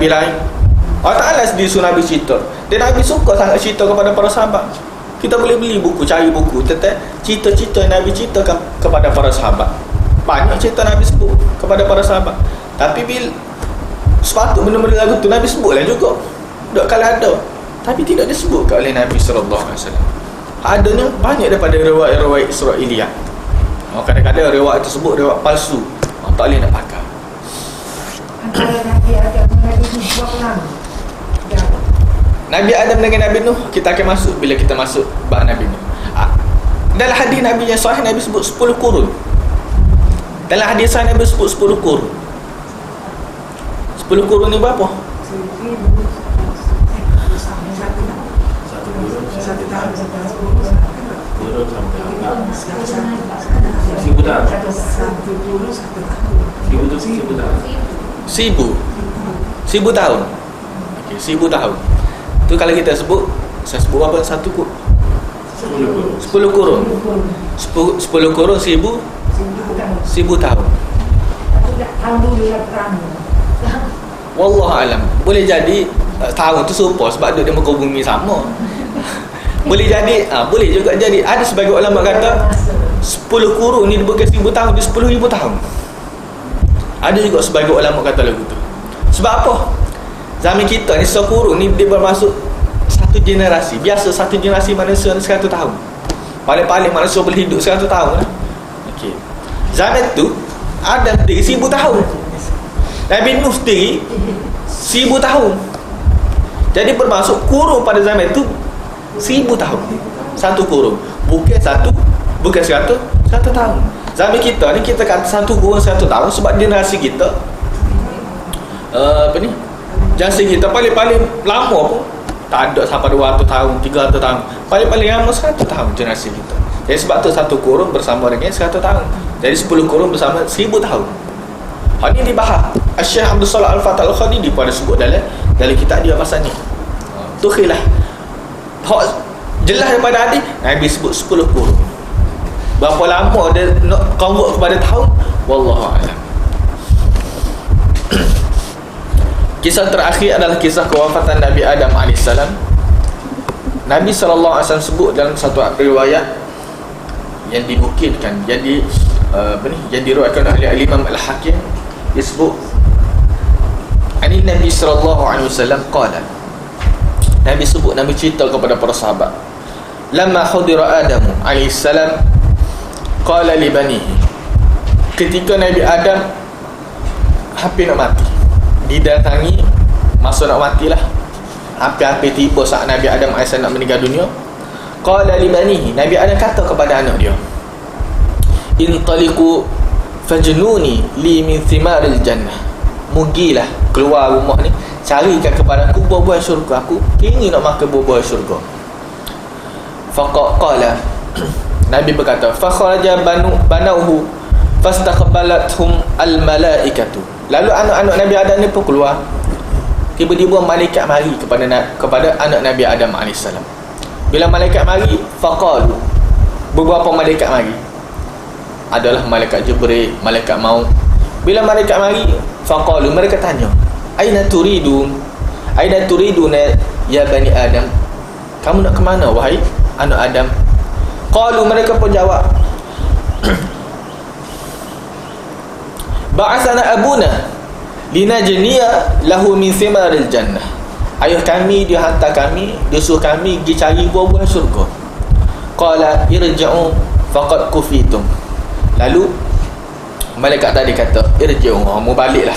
lain. Allah Ta'ala sendiri suruh Nabi cerita. Dan Nabi suka sangat cerita kepada para sahabat. Kita boleh beli buku, cari buku tentang cerita-cerita yang Nabi ceritakan kepada para sahabat. Banyak cerita Nabi sebut kepada para sahabat. Tapi bila sepatut benda-benda lagu tu Nabi sebutlah juga. Tak kalau ada, tapi tidak disebutkan oleh Nabi sallallahu alaihi wasallam. Adanya banyak daripada riwayat-riwayat Israiliyah. Kadang-kadang riwayat tersebut riwayat palsu. Tak boleh nak pakai. Antara Nabi Adam dengan Nabi Nuh berapa lama? Nabi Adam dengan Nabi Nuh kita akan masuk bila kita masuk bab Nabi Nuh. Dalam hadis Nabi yang sahih Nabi sebut 10 kurun. Dalam hadis sahih Nabi sebut 10 kurun. 10 kurun ni berapa? Satu tahun. 1000 tahun. 1000 tahun. Okey, 1000 tahun. Tu kalau kita sebut, saya sebut apa? 10 kurun. 10 kurun 1000 tahun. Alhamdulillah perang. Wallahu alam. Boleh jadi tahun tu serupa sebab dia muka bumi sama. Boleh jadi, boleh juga jadi. Ada sebagai ulama kata 10 kurun ni bukan 1000 tahun, dia 10,000 tahun. Ada juga sebagai ulama kata lagu tu. Sebab apa? Zaman kita ni 10 kurun ni dia bermaksud satu generasi. Biasa satu generasi manusia ni 100 tahun. Paling-paling manusia boleh hidup 100 tahun lah. Okey. Zaman tu Adam sendiri 1000 tahun. Nabi Nuh sendiri 1000 tahun. Jadi bermaksud kurun pada zaman itu 1000 tahun. Satu kurun. Bukan 100 tahun. Zaman kita ni kita kata satu kurun 100 tahun sebab generasi kita generasi kita paling-paling lama pun tak ada sampai 200 tahun, 300 tahun. Paling-paling lama 100 tahun generasi kita. Jadi sebab tu satu kurun bersama dengan 100 tahun. Jadi 10 kurun bersama 1000 tahun. Hal ini dibahas Syekh Abdul Salam Al-Fatah Al-Khadidi pada sebut dalam kitab dia pasal ni. Tu khilaf. Hak jelas daripada hadis Nabi sebut 10 kurun. Berapa lama dia nak convert kepada tahun, wallahu a'lam. Kisah terakhir adalah kisah kewafatan Nabi Adam AS. Nabi SAW sebut dalam satu riwayat yang dinukilkan, jadi yang diriwayatkan oleh Imam Al-Hakim, disebut Nabi sallallahu alaihi wasallam qala, Nabi sebut, Nabi cerita kepada para sahabat. Lamma hudira Adamu alaihissalam qala li banihi. Ketika Nabi Adam hampir nak mati, didatangi masa nak matilah, hampir-hampir tiba saat Nabi Adam AS nak meninggal dunia. Qala li banihi, Nabi Adam kata kepada anak dia, intaliqu fajnuni li min thimaril jannah. Mugilah keluar rumah ni, carikan kepada aku buah-buah syurga. Aku ingin nak makan buah-buah syurga. Faqala, Nabi berkata, fa kharaja banauhu fastaqbalathum al malaikatu. Lalu anak-anak Nabi Adam ni pun keluar. Tiba-tiba malaikat mari kepada anak Nabi Adam AS. Bila malaikat mari, faqalu, beberapa malaikat mari, adalah malaikat Jibril, malaikat maut. Bila malaikat mari, faqalu, mereka tanya, aina turiduna ya bani Adam, kamu nak ke mana wahai anak Adam? Qalu, mereka pun jawab, ba'athana abuna linajniya lahu min thimaril jannah. Ayah kami dia hantar kami, dia suruh kami pergi cari buah-buah syurga. Qala irji'u faqad kufitum. Lalu malaikat tadi kata, irji'u, kamu baliklah,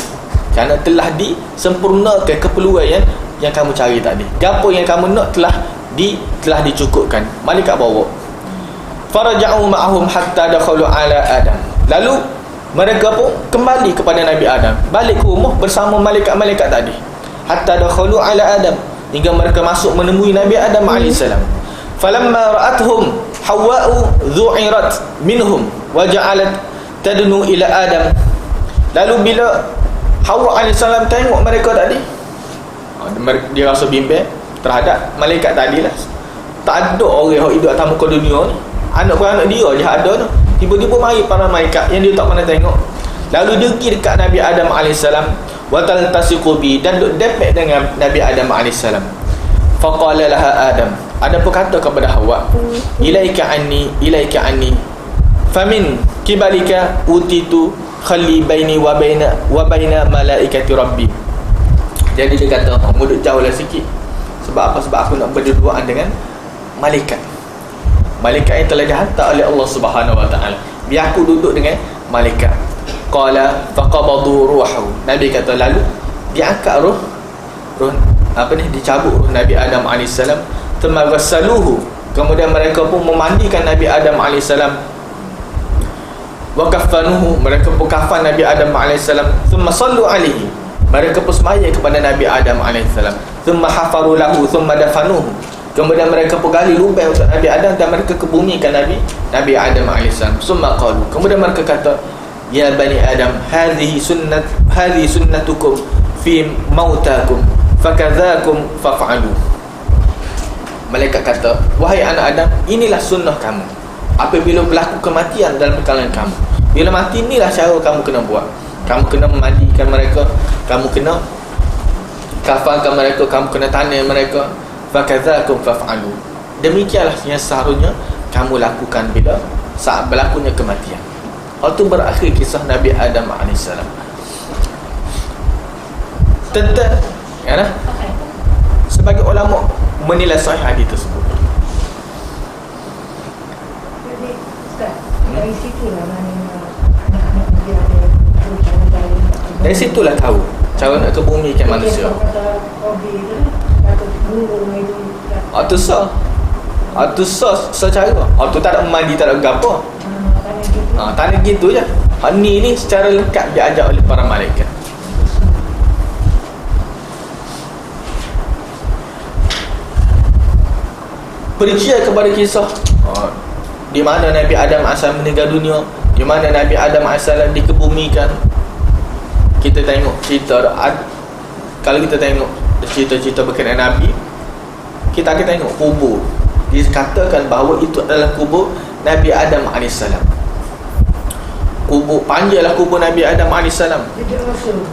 kerana telah disempurnakan keperluan yang kamu cari tadi. Apa yang kamu nak telah dicukupkan. Malaikat bawa. Faraja'u ma'ahum hatta dakhalu ala Adam. Lalu mereka pun kembali kepada Nabi Adam, balik ke rumah bersama malaikat-malaikat tadi. Hatta dakhalu ala Adam, hingga mereka masuk menemui Nabi Adam AS. Falamma ra'athum Hawwa'u dhu'irat minhum wa ja'alat tadnu ila Adam. Lalu bila Hawa AS tengok mereka tadi, dia rasa bimbang terhadap malaikat tadi lah. Tak ada orang yang hidup atas muka dunia ni, anak-anak dia je ada tu. Tiba-tiba mari para malaikat yang dia tak pernah tengok. Lalu dia pergi dekat Nabi Adam AS, wa taltasiqu bi, dan duk depek dengan Nabi Adam AS. Faqala laha Adam, Adam pun kata kepada Hawa, ilaika anni famin kibalika utitu khalli baini wa baina malaikati rabbi. Jadi dia kata, kamu duduk jauhlah sikit. Sebab apa? Sebab aku nak berduaan dengan malaikat yang telah dihantar oleh Allah Subhanahu wa taala. Biar aku duduk dengan malaikat. Qala faqabadu ruhahu. Nabi kata, lalu diangkat roh dicabut roh Nabi Adam AS. Thumma ghassaluhu, kemudian mereka pun memandikan Nabi Adam AS. Wa kaffanuhu, mereka pun kafan Nabi Adam AS. Thumma sallu alaihi, mereka pun sembahyang kepada Nabi Adam AS. Thumma hafaru lahu thumma dafanuhu, kemudian mereka pun gali lubang untuk Nabi Adam dan mereka kebumikan Nabi Adam AS. Thumma qalu, kemudian mereka kata, ya bani Adam, hadhihi sunnatukum fi mautakum fakadzakum faf'alu. Malaikat kata, wahai anak Adam, inilah sunnah kamu apabila berlaku kematian dalam kalangan kamu. Bila mati, inilah cara kamu kena buat. Kamu kena memandikan mereka, kamu kena kafankan mereka, kamu kena tanam mereka. Fakadzakum faf'alu, demikianlah yang seharusnya kamu lakukan bila saat berlakunya kematian. Waktu berakhir kisah Nabi Adam AS. Tentang sebagai ulama menilai sahih hadis tersebut. Jadi Ustaz, dari situlah maknanya anak-anak dia ada perubahan. Dari situlah tahu cara nak kebumikan manusia. Kata hobi tu kata guru itu. Itu secara. Itu tak ada mandi, tak ada gapo. Tanya gitu je. Ni secara lengkap diajar oleh para malaikat. Percaya kepada kisah di mana Nabi Adam AS meninggal dunia, di mana Nabi Adam AS dikebumikan. Kita tengok cerita, kalau kita tengok cerita-cerita berkenaan Nabi, kita akan tengok kubur. Dikatakan bahawa itu adalah kubur Nabi Adam AS. Kubur panjanglah kubur Nabi Adam AS. Jejak Rasul.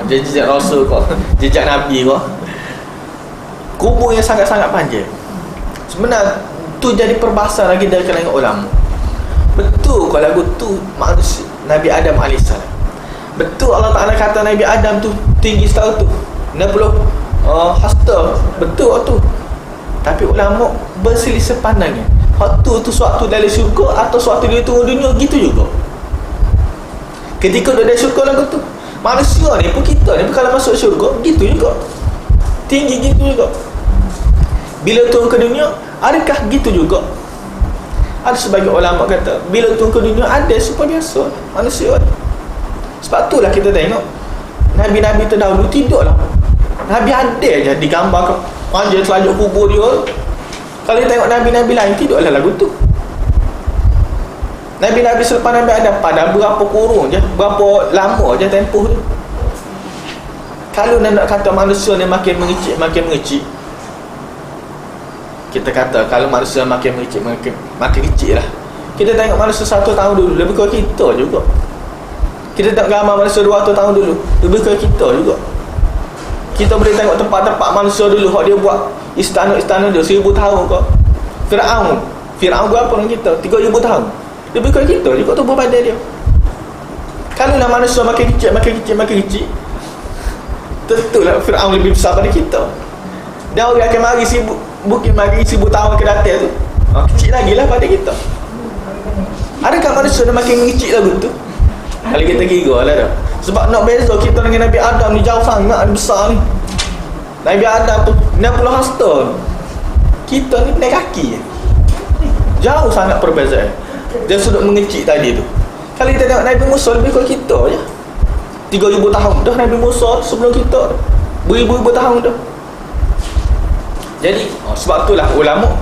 Jejak Rasul kau, jejak Nabi kau. Kubur yang sangat-sangat panjang. Sebenarnya tu jadi perbahasan lagi dari kalangan ulama. Betul kalau lagu tu manusia Nabi Adam AS. Betul Allah Ta'ala kata Nabi Adam tu tinggi setara tu 60 hasta. Betul tu. Tapi ulama berselisih pandangnya. Hak tu suatu dari syurga atau suatu dia turun dunia, gitu juga. Ketika dia dari syurga lagu tu, manusia ni pun, kita ni pun kalau masuk syurga, gitu juga. Tinggi gitu juga. Bila turun ke dunia, adakah gitu juga? Ada sebagai ulama kata, bila turun ke dunia ada supaya biasa manusia. Sebab itulah kita tengok Nabi-Nabi terdahulu tidaklah. Nabi ada je digambarkan panjang selajuk kubur dia. Kalau tengok Nabi-Nabi lain, tidaklah lagu tu. Nabi-Nabi selepas Nabi Adam pada berapa kurun je, berapa lama je tempoh tu. Kalau nak kata manusia ni makin mengecil, kita kata kalau manusia makin mengecil, makin kecil lah. Kita tengok manusia 1 tahun dulu, lebih kurang kita juga. Kita tengok gambar manusia 200 tahun dulu, lebih kurang kita juga. Kita boleh tengok tempat-tempat manusia dulu, hak dia buat istana-istana dia 1000 tahun ke. Fir'aun berapa dengan kita? 3000 tahun. Lebih kurang kita juga tubuh badan dia. Kalau nak manusia makin kecil, tentulah Fir'aun lebih besar pada kita. Dan orang akan mari mungkin mari 1000 tahun ke datang tu, kecil lagi lah pada kita. Adakah manusia dah makin kecil lagu tu? Kalau kita kira lah dah. Sebab nak beza kita dengan Nabi Adam ni jauh sangat besar ni. Nabi Adam tu 60 hasta, kita ni naik kaki. Jauh sangat perbezaan. Dia sudut mengecil tadi tu. Kalau kita tengok Nabi Musa lebih kurang kita je. 3000 tahun dah Nabi Musa sebelum kita. Beribu-ribu tahun dah. Jadi sebab itulah ulama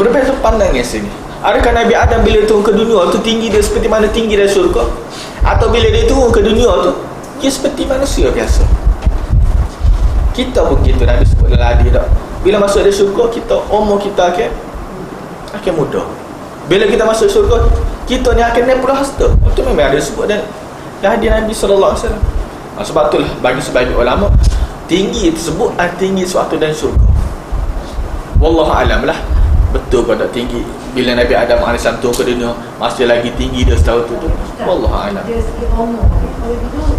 berbeza pandangnya sini. Adakah Nabi Adam bila turun ke dunia tu tinggi dia seperti mana tinggi dari syurga, atau bila dia turun ke dunia tu dia seperti manusia biasa? Kita pun gitu, Nabi sebut dalam hadis dah. Bila masuk dari syurga, kita umur kita akan muda. Bila kita masuk syurga, kita ni akan naik puluh hasta. Itu memang ada sebut dan hadis Nabi sallallahu alaihi wasallam. Sebab itulah bagi sebagian ulama, tinggi tersebut tinggi suatu dan syurga. Wallahu alam lah, betul ke tak tinggi. Bila Nabi Adam AS turun ke dunia, masih lagi tinggi dia setahun tu. Wallahu alam. Dia segi umur. Kalau dulu,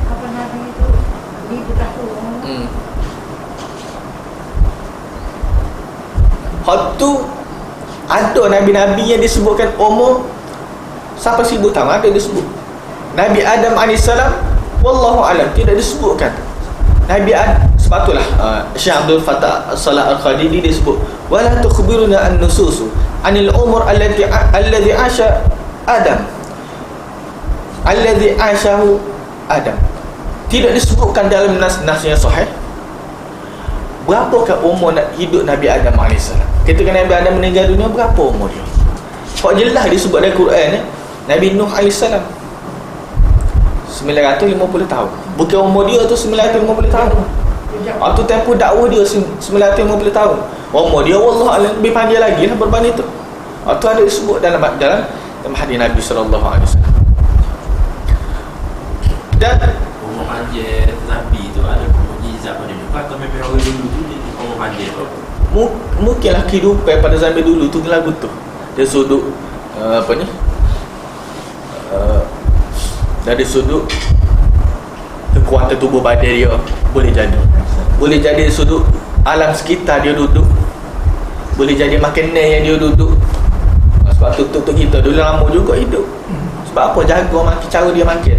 apa namanya itu, 1000 tahun. Hal tu ada Nabi-Nabi yang disebutkan umur sampai 1000 tahun, ada disebut. Nabi Adam AS, wallahu alam, tidak disebutkan. Nabi Adam, sebab itulah Syekh Abdul Fattah Salah Al-Khadidi disebut, wala tukhbiruna an-nususu anil umur alladhi asha Adam, alladhi ashahu Adam. Tidak disebutkan dalam nas yang sahih berapakah umur hidup Nabi Adam AS. Ketika Nabi Adam meninggal dunia, berapa umur dia? Kok jelas disebut dalam Quran Nabi Nuh AS 950 tahun. Bukan umur dia tu 950 tahun. Waktu tempoh dakwah dia 950 tahun. Umur dia wallah alam lebih panjang lagi lah berbanding tu. Itu ada disebut dalam hadis Nabi sallallahu alaihi wasallam. Dan umur panjang Nabi tu ada mukjizat pada dia. Atau memang orang dulu tu dia umur panjang tu. Mungkinlah kehidupan pada zaman dulu tu lagu tu. Dia sudut dari sudut kekuatan tubuh badan dia, boleh jadi sudut alam sekitar dia duduk, boleh jadi makanan yang dia duduk. Sebab tu kita dulu lama juga hidup. Sebab apa? Jaga makan, cara dia makan.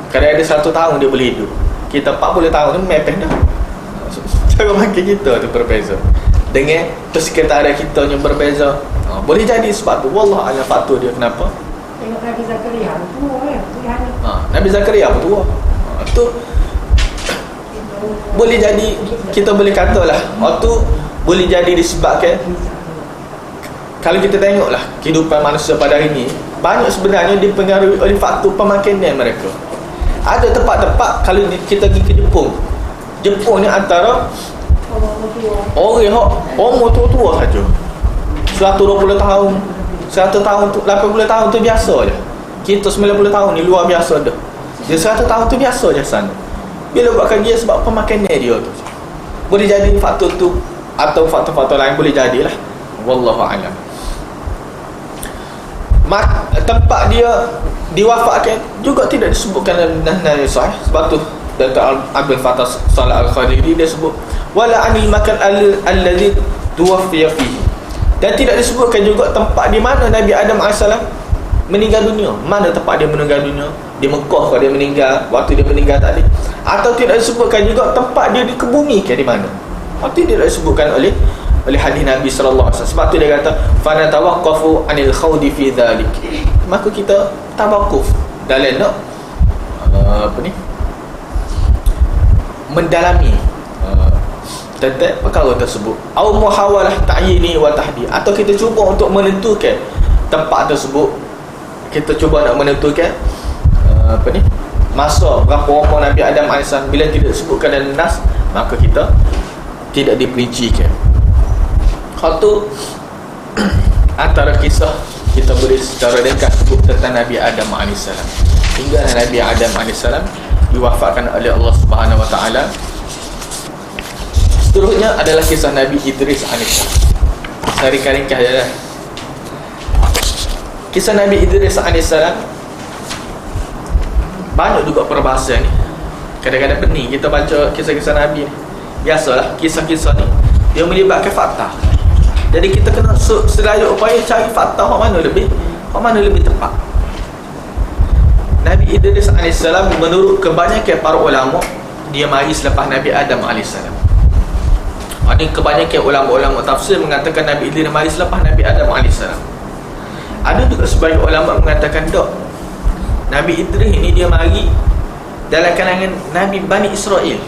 Kalau ada 100 tahun dia boleh hidup, kita 40 tahun tu mepeh dah. Cara makan kita tu berbeza dengan persekitaran kita yang berbeza. Boleh jadi sebab tu wallah alam faktor dia kenapa. Tengok Nabi Zakaria, tua ya, Nabi Zakaria pun tua. Tu boleh jadi, kita boleh katalah waktu boleh jadi disebabkan, kalau kita tengoklah kehidupan manusia pada hari ini, banyak sebenarnya dipengaruhi oleh faktor pemakanan mereka. Ada tempat-tempat, kalau kita pergi ke Jepun ni antara orang yang umur tua-tua saja, 120 tahun, 100 tahun tu, 80 tahun tu biasa je. Kita 90 tahun ni luar biasa dah. Dia 100 tahun tu biasa je sana. Bila buat kerja sebab pemakanan dia tu. Boleh jadi faktor tu atau faktor-faktor lain boleh jadilah. Wallahu a'lam. Tempat dia diwafatkan juga tidak disebutkan dalam nas sahih. Sebab tu Dr. Abdul Fattah Salah Al-Khadiri, dia sebut wala anil makan alladhi tuwaffiya fihi, dan tidak disebutkan juga tempat di mana Nabi Adam AS meninggal dunia. Mana tempat dia meninggal dunia? Di Mekah kalau dia meninggal, waktu dia meninggal tadi. Atau tidak disebutkan juga tempat dia dikebumikan di mana. Waktu tidak disebutkan oleh hadis Nabi sallallahu alaihi wasallam. Sebab tu dia kata fa natawaqqafu anil khawdi fi dhalik. Maka kita tawakuf dalam nak mendalami tentang perkara tersebut. Au muhawalah ta'yini wa tahdi, atau kita cuba untuk menentukan tempat tersebut. Kita cuba nak menentukan masa berapa umur Nabi Adam AS. Bila tidak disebutkan dalam nas, maka kita tidak diperincikan. Hal tu antara kisah kita boleh secara ringkas sebut tentang Nabi Adam AS. Hingga Nabi Adam AS diwafatkan oleh Allah Subhanahu Wa Taala. Seterusnya adalah kisah Nabi Idris AS. Saya ringkas je lah. Kisah Nabi Idris AS banyak juga perbahasan ni. Kadang-kadang pening kita baca kisah-kisah Nabi ni. Biasalah kisah-kisah ni dia melibatkan fakta. Jadi kita kena sedaya upaya cari fakta hak mana lebih tepat. Nabi Idris AS menurut kebanyakan para ulama dia mari selepas Nabi Adam AS. Ada kebanyakan ulama-ulama tafsir mengatakan Nabi Idris mari selepas Nabi Adam AS. Ada juga sebagian ulama mengatakan tak, Nabi Idris ini dia mari dalam kalangan Nabi Bani Israel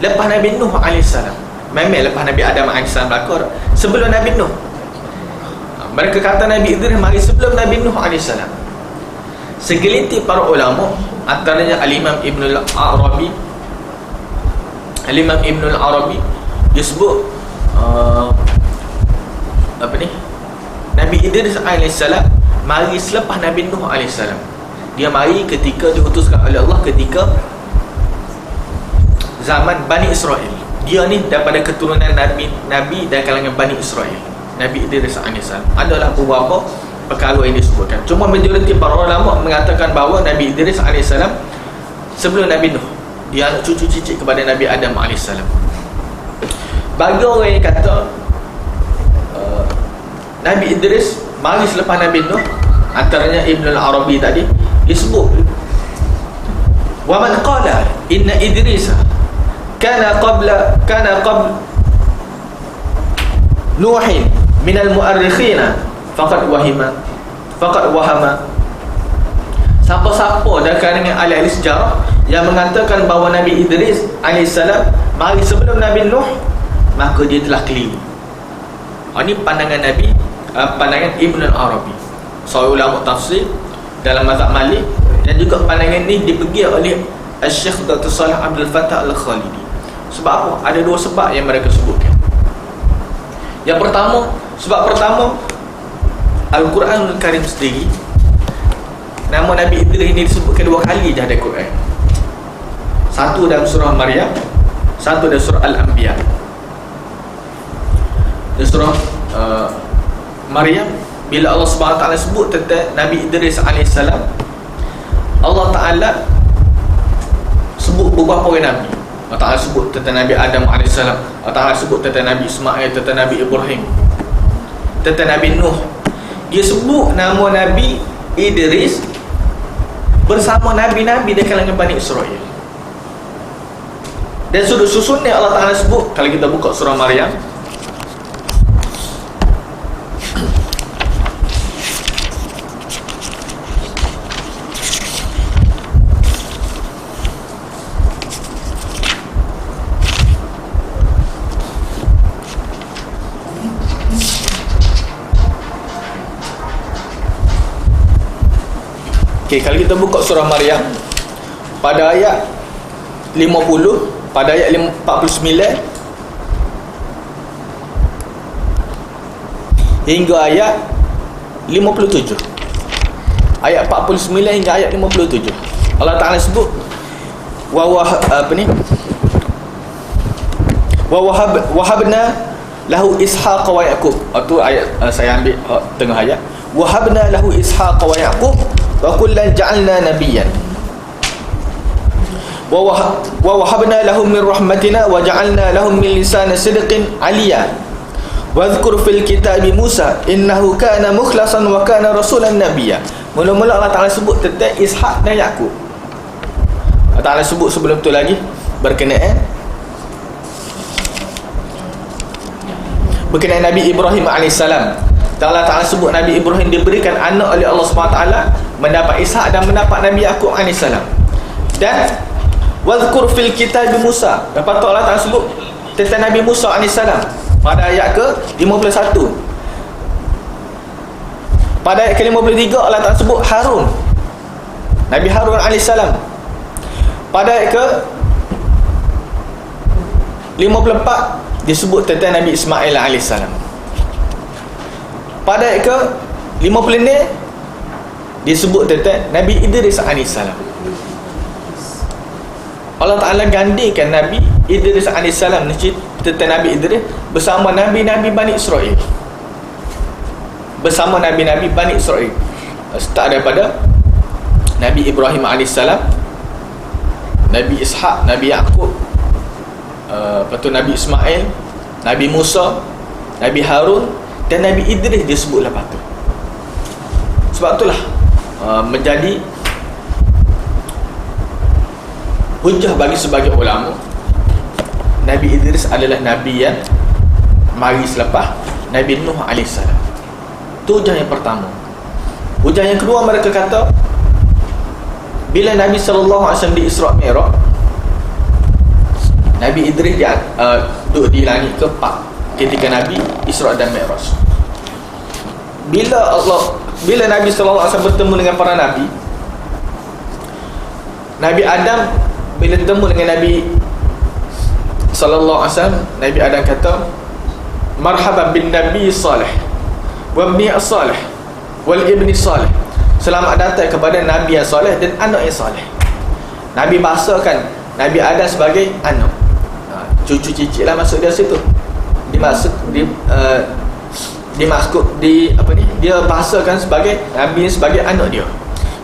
lepas Nabi Nuh AS. Memang lepas Nabi Adam AS berlaku, sebelum Nabi Nuh. Mereka kata Nabi Idris mari sebelum Nabi Nuh AS. Segelintir para ulama, antaranya Al-Imam Ibn Al-Arabi, dia sebut Nabi Idris AS mari selepas Nabi Nuh AS. Dia mari ketika diutuskan oleh Allah ketika zaman Bani Israel. Dia ni daripada keturunan Nabi dan kalangan Bani Israel. Nabi Idris AS adalah beberapa perkara yang disebutkan. Cuma majoriti para ulama mengatakan bahawa Nabi Idris AS sebelum Nabi Nuh, dia anak cucu cicit kepada Nabi Adam AS. Bagi orang yang kata Nabi Idris mari selepas Nabi Nuh, antaranya Ibn Al-Arabi tadi disebut wa man qala inna Idris kana qabla Nuhin min al-mu'arrikhina faqad wahama. Siapa-siapa dari kalangan ahli sejarah yang mengatakan bahawa Nabi Idris AS mari sebelum Nabi Nuh, maka dia telah keliru. Ini pandangan Nabi, pandangan Ibn Al-Arabi, seorang ulama tafsir dalam mazhab Malik, dan juga pandangan ini dipegang oleh Syekh Dr. Salah Abdul Fattah Al-Khadiri. Sebab apa? Ada dua sebab yang mereka sebutkan. Yang pertama, sebab pertama, Al-Quranul Karim sendiri, nama Nabi Idris ini disebutkan dua kali je dalam Quran. Satu dalam surah Maryam, satu dalam surah Al-Anbiya. Dalam surah Maryam, bila Allah SWT sebut tentang Nabi Idris AS, Allah Ta'ala sebut beberapa orang Nabi. Allah Ta'ala sebut tentang Nabi Adam AS, Allah Ta'ala sebut tentang Nabi Ismail, tentang Nabi Ibrahim, tentang Nabi Nuh. Dia sebut nama Nabi Idris bersama Nabi-Nabi dari kalangan Bani Israel. Dan sudut susunnya Allah Ta'ala sebut, kalau kita buka surah Maryam, okay, kalau kita buka surah Maryam pada ayat 50, pada ayat 49 hingga ayat 57, ayat 49 hingga ayat 57, Allah Ta'ala sebut wahabna lahu ishaq wa yaqub. Itu ayat saya ambil tengah ayat. Wahabna lahu ishaq wa yaqub wa kullan ja'alna nabiyyan wa wahabna lahum min rahmatina wa ja'alna lahum min lisani sidqin aliya wadhkur fil kitabi Musa innahu kana mukhlasan wa kana rasulan nabiyya. Mula-mula Allah Ta'ala sebut tentang Ishak dan Yaqub. Allah Ta'ala sebut sebelum tu lagi berkenaan Nabi Ibrahim AS. Allah Ta'ala sebut Nabi Ibrahim diberikan anak oleh Allah SWT, mendapat Ishak dan mendapat Nabi Yaqub AS. Dan wadhkur fil kitab Musa. Lepas tu Allah Ta'ala sebut tentang Nabi Musa AS pada ayat ke 51. Pada ayat ke 53 Allah Ta'ala sebut Harun, Nabi Harun AS. Pada ayat ke 54 disebut tentang Nabi Ismail AS. Pada ayat ke 56 disebut tentang Nabi Idris AS. Allah Ta'ala gandikan Nabi Idris AS tentang Nabi Idris bersama Nabi-Nabi Bani Israel, bersama Nabi-Nabi Bani Israel. Start daripada Nabi Ibrahim AS, Nabi Ishak, Nabi Yaqub, lepas tu Nabi Ismail, Nabi Musa, Nabi Harun dan Nabi Idris disebut lepas tu. Sebab itulah menjadi hujah bagi sebagian ulama Nabi Idris adalah Nabi yang mari selepas Nabi Nuh AS. Itu hujah yang pertama. Hujah yang kedua, mereka kata bila Nabi SAW di Isra' Mi'raj, Nabi Idris dia duduk di langit ke-4 ketika Nabi Isra' dan Mi'raj. Bila Nabi SAW bertemu dengan para Nabi, Nabi Adam bila bertemu dengan Nabi sallallahu alaihi wasallam, Nabi Adam kata, marhaban bin nabi salih wa ibni salih wal ibni salih. Selamat datang kepada Nabi yang salih dan anak yang salih. Nabi bahasakan Nabi Adam sebagai anak. Cucu cicit lah masuk dia situ. Dia bahasakan sebagai Nabi sebagai anak dia.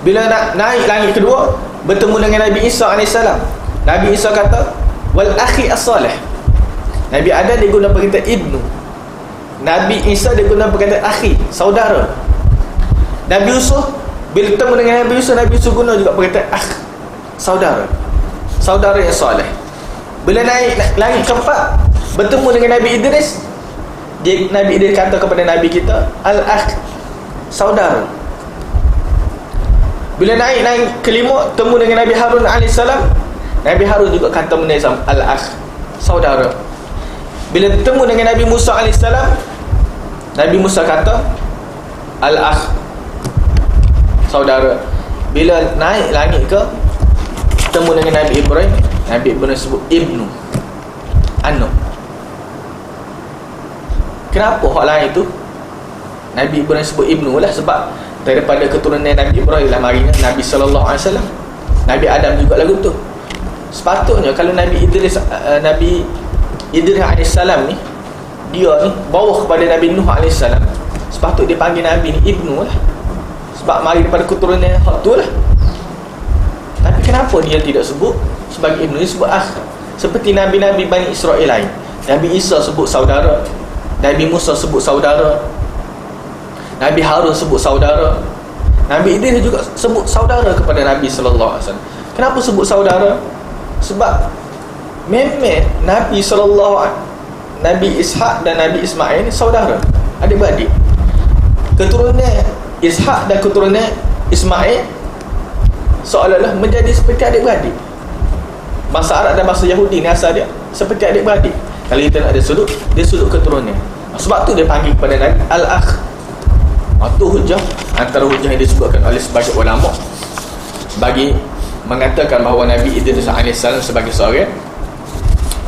Bila nak naik langit kedua, bertemu dengan Nabi Isa AS, Nabi Isa kata wal akhi as-salih. Nabi Adam dia guna perkataan ibnu, Nabi Isa dia guna perkataan akhi, saudara. Nabi Yusuf bila bertemu dengan Nabi Yusuf guna juga perkataan akh, saudara, saudara yang salih. Bila naik langit keempat, bertemu dengan Nabi Idris, Nabi Idris kata kepada Nabi kita al-akh, saudara. Bila naik kelima, temu dengan Nabi Harun AS, Nabi Harun juga kata benda sama, al-akh, saudara. Bila bertemu dengan Nabi Musa AS, Nabi Musa kata al-akh, saudara. Bila naik langit ke, bertemu dengan Nabi Ibrahim, Nabi Ibrahim sebut ibnu, anak. Kenapa hak lain tu Nabi Ibrahim sebut ibnu lah? Sebab daripada keturunan Nabi Ibrahim lah marinya Nabi SAW. Nabi Adam juga lagu tu. Sepatutnya kalau Nabi Idris AS ni, dia ni bawah kepada Nabi Nuh AS, sepatutnya dia panggil Nabi ni ibnu lah, sebab mari daripada keturunan hak tu lah. Tapi kenapa dia tidak sebut sebagai ibnu, dia sebut akh, seperti Nabi-Nabi Bani Israel lain. Nabi Isa sebut saudara, Nabi Musa sebut saudara, Nabi Harun sebut saudara, Nabi Idris juga sebut saudara kepada Nabi SAW. Kenapa sebut saudara? Sebab memang Nabi SAW, Nabi Ishak dan Nabi Ismail saudara, adik-beradik. Keturunan Ishak dan keturunan Ismail seolah-olah menjadi seperti adik-beradik. Bahasa Arab dan bahasa Yahudi ni asal dia seperti adik-beradik. Kalau kita nak ada sudut, dia sudut keturunan. Sebab tu dia panggil kepada Nabi al-akh. Itu hujah, antara hujah yang disebutkan oleh sebagian ulama bagi mengatakan bahawa Nabi Idris AS sebagai seorang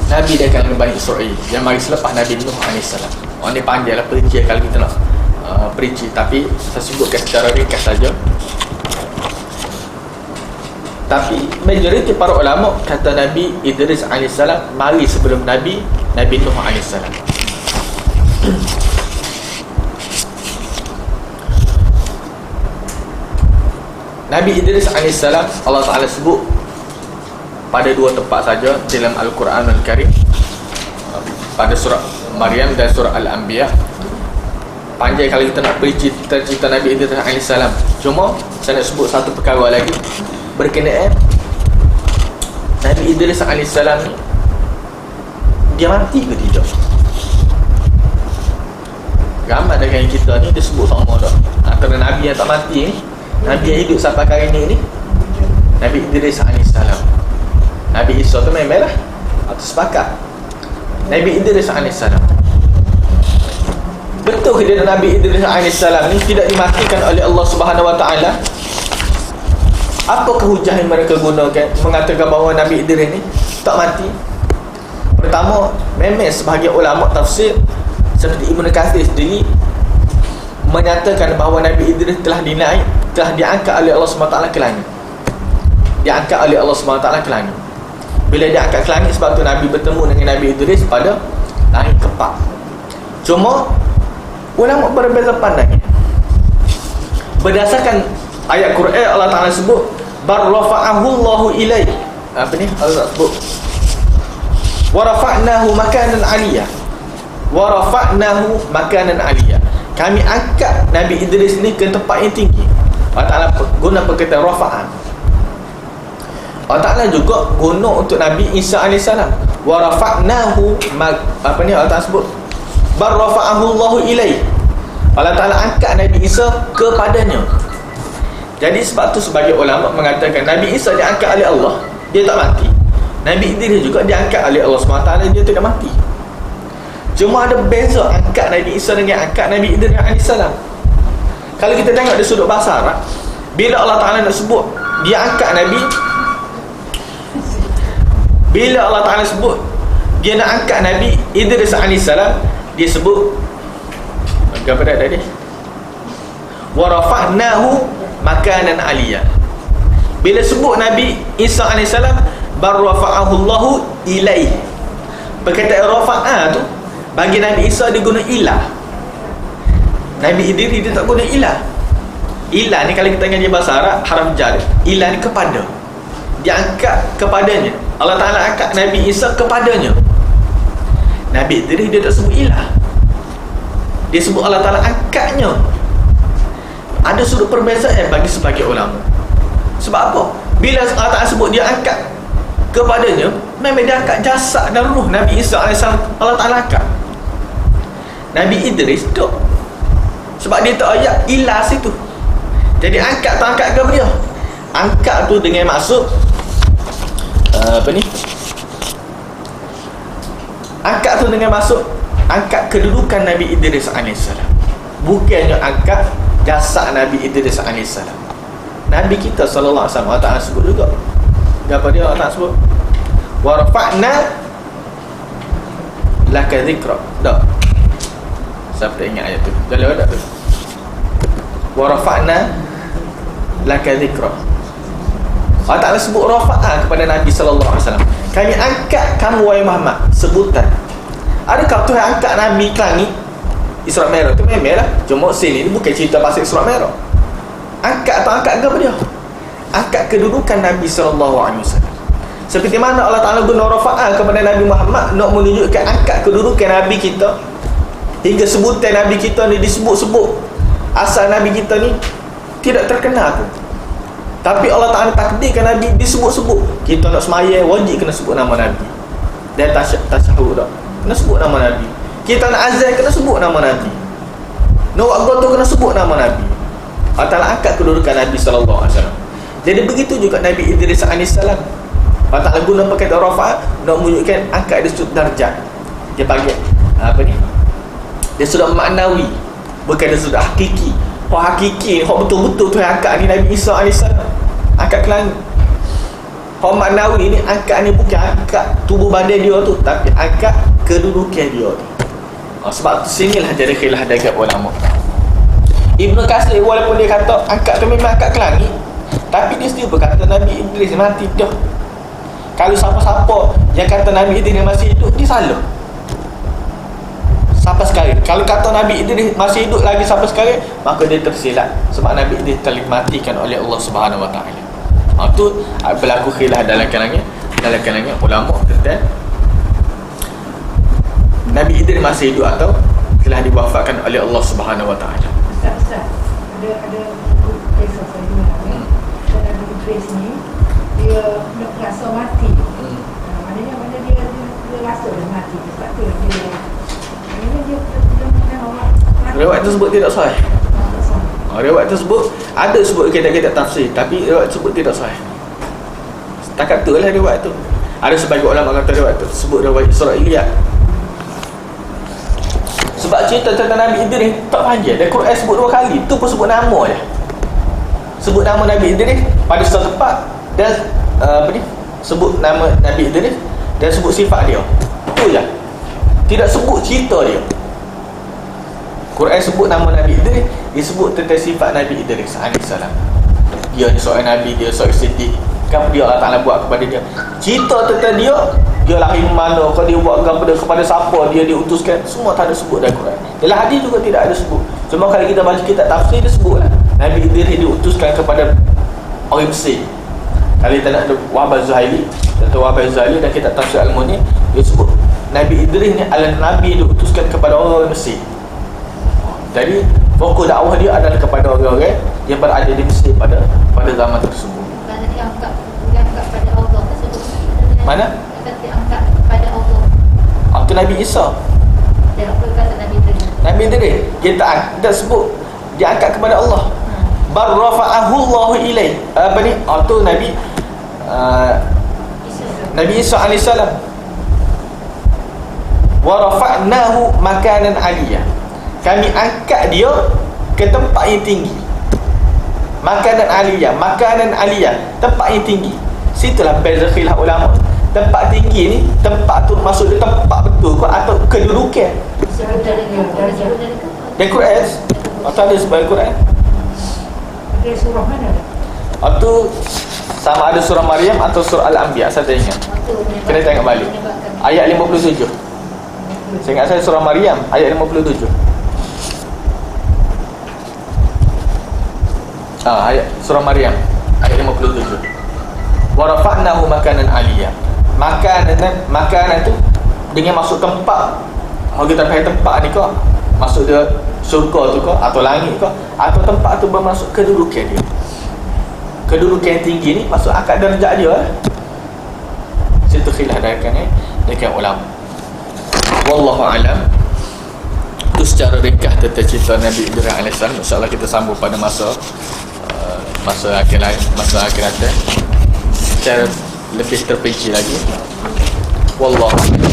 Nabi dari kalangan Bani Israel yang mari selepas Nabi Nuh AS. Orang ni panjang lah perinci kalau kita nak perinci, tapi saya sebutkan secara ringkas saja. Tapi majoriti para ulama kata Nabi Idris AS mari sebelum Nabi Nuh AS. Nabi Idris AS Allah Ta'ala sebut pada dua tempat saja dalam Al-Quran Al-Karim, pada surah Maryam dan surah Al-Anbiya. Panjang kalau kita nak beri cerita Nabi Idris AS. Cuma saya nak sebut satu perkara lagi berkenaan Nabi Idris AS ni, dia mati ke tidak? Ramai dengan kita ni dia sebut sama dah. Antara Nabi yang tak mati ni, Nabi yang hidup sampai hari ni Nabi Idris AS. Nabi Isa tu memang lah, atau sepakat. Nabi Idris AS, betul ke dia Nabi Idris AS ni tidak dimatikan oleh Allah Subhanahu Wa Taala? Apakah hujah yang mereka gunakan mengatakan bahawa Nabi Idris ni tak mati? Pertama, memang sebahagian ulama tafsir seperti Ibn Kathir sendiri menyatakan bahawa Nabi Idris telah dinaik, telah diangkat oleh Allah SWT ke langit. Diangkat oleh Allah SWT ke langit. Bila diangkat ke langit, sebab tu Nabi bertemu dengan Nabi Idris pada langit keempat. Cuma ulama berbeza pandang. Berdasarkan ayat Quran, Allah Ta'ala sebut bar rafa'ahu Allahu ilai. Apa ni? Allah sebut wa rafa'nahu makanan aliyah. Wa rafa'nahu makanan aliyah. Kami angkat Nabi Idris ni ke tempat yang tinggi. Allah Ta'ala guna perkataan rafa'an. Allah Ta'ala juga guna untuk Nabi Isa AS. Wa rafa'nahu apa ni Allah Ta'ala sebut bar rafa'ahu Allahu ilai. Allah Ta'ala angkat Nabi Isa kepadanya. Jadi sebab tu sebagai ulama mengatakan Nabi Isa diangkat oleh Allah, dia tak mati. Nabi Idris juga diangkat oleh Allah SWT, dia tidak mati. Cuma ada beza angkat Nabi Isa dengan angkat Nabi Idris AS. Kalau kita tengok dari sudut bahasa Arab, bila Allah Ta'ala nak sebut dia angkat Nabi, bila Allah Ta'ala sebut dia nak angkat Nabi Idris AS, dia sebut apa dah tadi? Wa rafa'nahu makanan aliyah. Bila sebut Nabi Isa AS, bar rafa'ahu Allahu ilaih. Perkataan rafa'ah tu bagi Nabi Isa dia guna ilah. Nabi Idris dia tak guna ilah. Ilah ni kalau kita ngaji bahasa Arab, harf jar. Ilah ni kepada. Dia angkat kepadanya. Allah Ta'ala angkat Nabi Isa kepadanya. Nabi Idris dia tak sebut ilah. Dia sebut Allah Ta'ala angkatnya. Ada sudut perbezaan bagi sebagai ulama. Sebab apa? Bila Allah Ta'ala sebut dia angkat kepadanya, memang dia angkat jasad dan ruh Nabi Isa AS. Allah Ta'ala angkat. Nabi Idris tak. Sebab dia tak ayat ilah situ. Jadi angkat tu angkat ke dia? Angkat tu dengan maksud apa ni? Angkat tu dengan maksud angkat kedudukan Nabi Idris AS. Bukannya angkat jasad Nabi Idris AS. Nabi kita sallallahu alaihi wasallam Allah Ta'ala sebut juga. Apa dia Allah Ta'ala sebut? Wa rafa'na laka dhikra. Tak. Siapa tak ingat ayat tu? Kalau ada tu. Wa rafa'na laka dhikra. Allah Ta'ala sebut rafa'ah kepada Nabi sallallahu alaihi wasallam. Kami angkat kamu wahai Muhammad, sebutan. Adakah Tuhan angkat Nabi ke langit? Isra Mi'raj tu memang lah. Cuma sini ni bukan cerita pasal Isra Mi'raj. Angkat atau angkat ke apa dia? Angkat kedudukan Nabi SAW. Seperti mana Allah Ta'ala guna rafa'ah kepada Nabi Muhammad nak menunjukkan angkat kedudukan Nabi kita, hingga sebutan Nabi kita ni disebut-sebut. Asal Nabi kita ni tidak terkenal pun, tapi Allah Ta'ala takdirkan Nabi disebut-sebut. Kita nak semayang wajib kena sebut nama Nabi. Dan tasyahud tak kena sebut nama Nabi. Kita nak azan kena sebut nama Nabi. Nak buat gotoh kena sebut nama Nabi. Allah Ta'ala angkat kedudukan Nabi SAW. Jadi begitu juga Nabi Idris AS. Allah Ta'ala guna perkataan rafa'ah nak menunjukkan angkat dia sudut darjat. Dia panggil apa ni? Dia sudut maknawi, bukan dia sudut hakiki. Hak hakiki, hak betul-betul tu yang angkat ni Nabi Isa AS. Angkat ke langit. Hak maknawi ni angkat ni bukan angkat tubuh badan dia tu, tapi angkat kedudukan dia tu. Sebab tu sinilah jadi khilaf dekat ulama. Ibn Kathir walaupun dia kata angkat tu memang angkat ke langit, tapi dia sendiri berkata Nabi Idris mati dah. Kalau siapa-siapa yang kata Nabi Idris masih hidup, dia salah. Sampai sekarang kalau kata Nabi Idris masih hidup lagi sampai sekarang, maka dia tersilap. Sebab Nabi Idris telah dimatikan oleh Allah Subhanahu Wa Taala. Itu berlaku khilaf dalam kalangan dalam kalangan ulama tentang Nabi Idris masih hidup atau telah diwafatkan oleh Allah Subhanahu Wa Taala. Ustaz, ada buku kisah saya dengar ni. Dan Nabi Idris ni dia nak rasa mati. Maknanya dia rasa dah mati. Sebab tu dia maknanya dia mengenal orang mati. Riwayat tersebut tidak sahih. Riwayat tersebut ada sebut kitab-kitab tafsir, tapi riwayat tersebut tidak sahih. Setakat tu lah riwayat tu. Ada sebagian ulama kata riwayat tersebut riwayat Israiliyat. Sebab cerita tentang Nabi Idris tak panjang. Dan Quran sebut 2 kali. Tu pun sebut nama je. Sebut nama Nabi Idris pada satu tempat. Dan sebut nama Nabi Idris dan sebut sifat dia. Itu je. Tidak sebut cerita dia. Quran sebut nama Nabi Idris, disebut tentang sifat Nabi Idris alaihissalam. Dia ni seorang Nabi, dia seorang siddiq. Kan dia Allah Ta'ala buat kepada dia. Cerita tentang dia lahir mana, kalau dia buat kepada siapa dia diutuskan, semua tak ada sebut dalam Quran. Dalam hadis juga tidak ada sebut. Cuma kalau kita baca kitab tafsir, dia sebutlah Nabi Idris diutuskan kepada orang Mesir. Kalau kita nak ada Wahab Az-Zuhaili, Dr. Wahab Az-Zuhaili dan kitab tafsir Al-Munir, dia sebut Nabi Idris ni adalah Nabi diutuskan kepada orang Mesir. Jadi fokus dakwah dia adalah kepada orang-orang yang berada di Mesir pada zaman tersebut. Kerana diangkat pada Allah tersebut. Mana? Diangkat pada Allah. Itu Nabi Isa. Dan apa kata Nabi Idris? Nabi Idris kita sebut diangkat kepada Allah. Bar rafa'ahu Allahu ilaih. Apa ni? Tu Nabi Isa alaihissalam. Wa rafa'nahu makanan aliyah. Kami angkat dia ke tempat yang tinggi. Makanan aliyah, tempat yang tinggi. Situlah beza khilaf ulama. Tempat tinggi ni, tempat tu maksud dia tempat betul ke atau kedudukan? Dan Quran atau ada sebagai Quran? Ada surah mana? Itu sama ada surah Maryam atau surah Al-Anbiya, saya tak ingat. Kena tengok balik. Ayat 57. Saya ingat saya surah Maryam ayat 57. Ayat surah Maryam ayat 57. Wa rafa'nahu makanan aliyah. Makanan tu dengan masuk tempat. Kalau kita pakai tempat ni kau masuk dia syurga tu kau atau langit kau atau tempat tu bermasuk kedudukan dia. Kedudukan yang tinggi ni masuk akad darjat dia. Situ khilaf dekat ulama. Wallahu a'lam. Itu secara ringkas tentang cerita Nabi Idris alaihissalam. InsyaAllah kita sambung pada masa akhir nanti secara lebih terperinci lagi. Wallahu a'lam.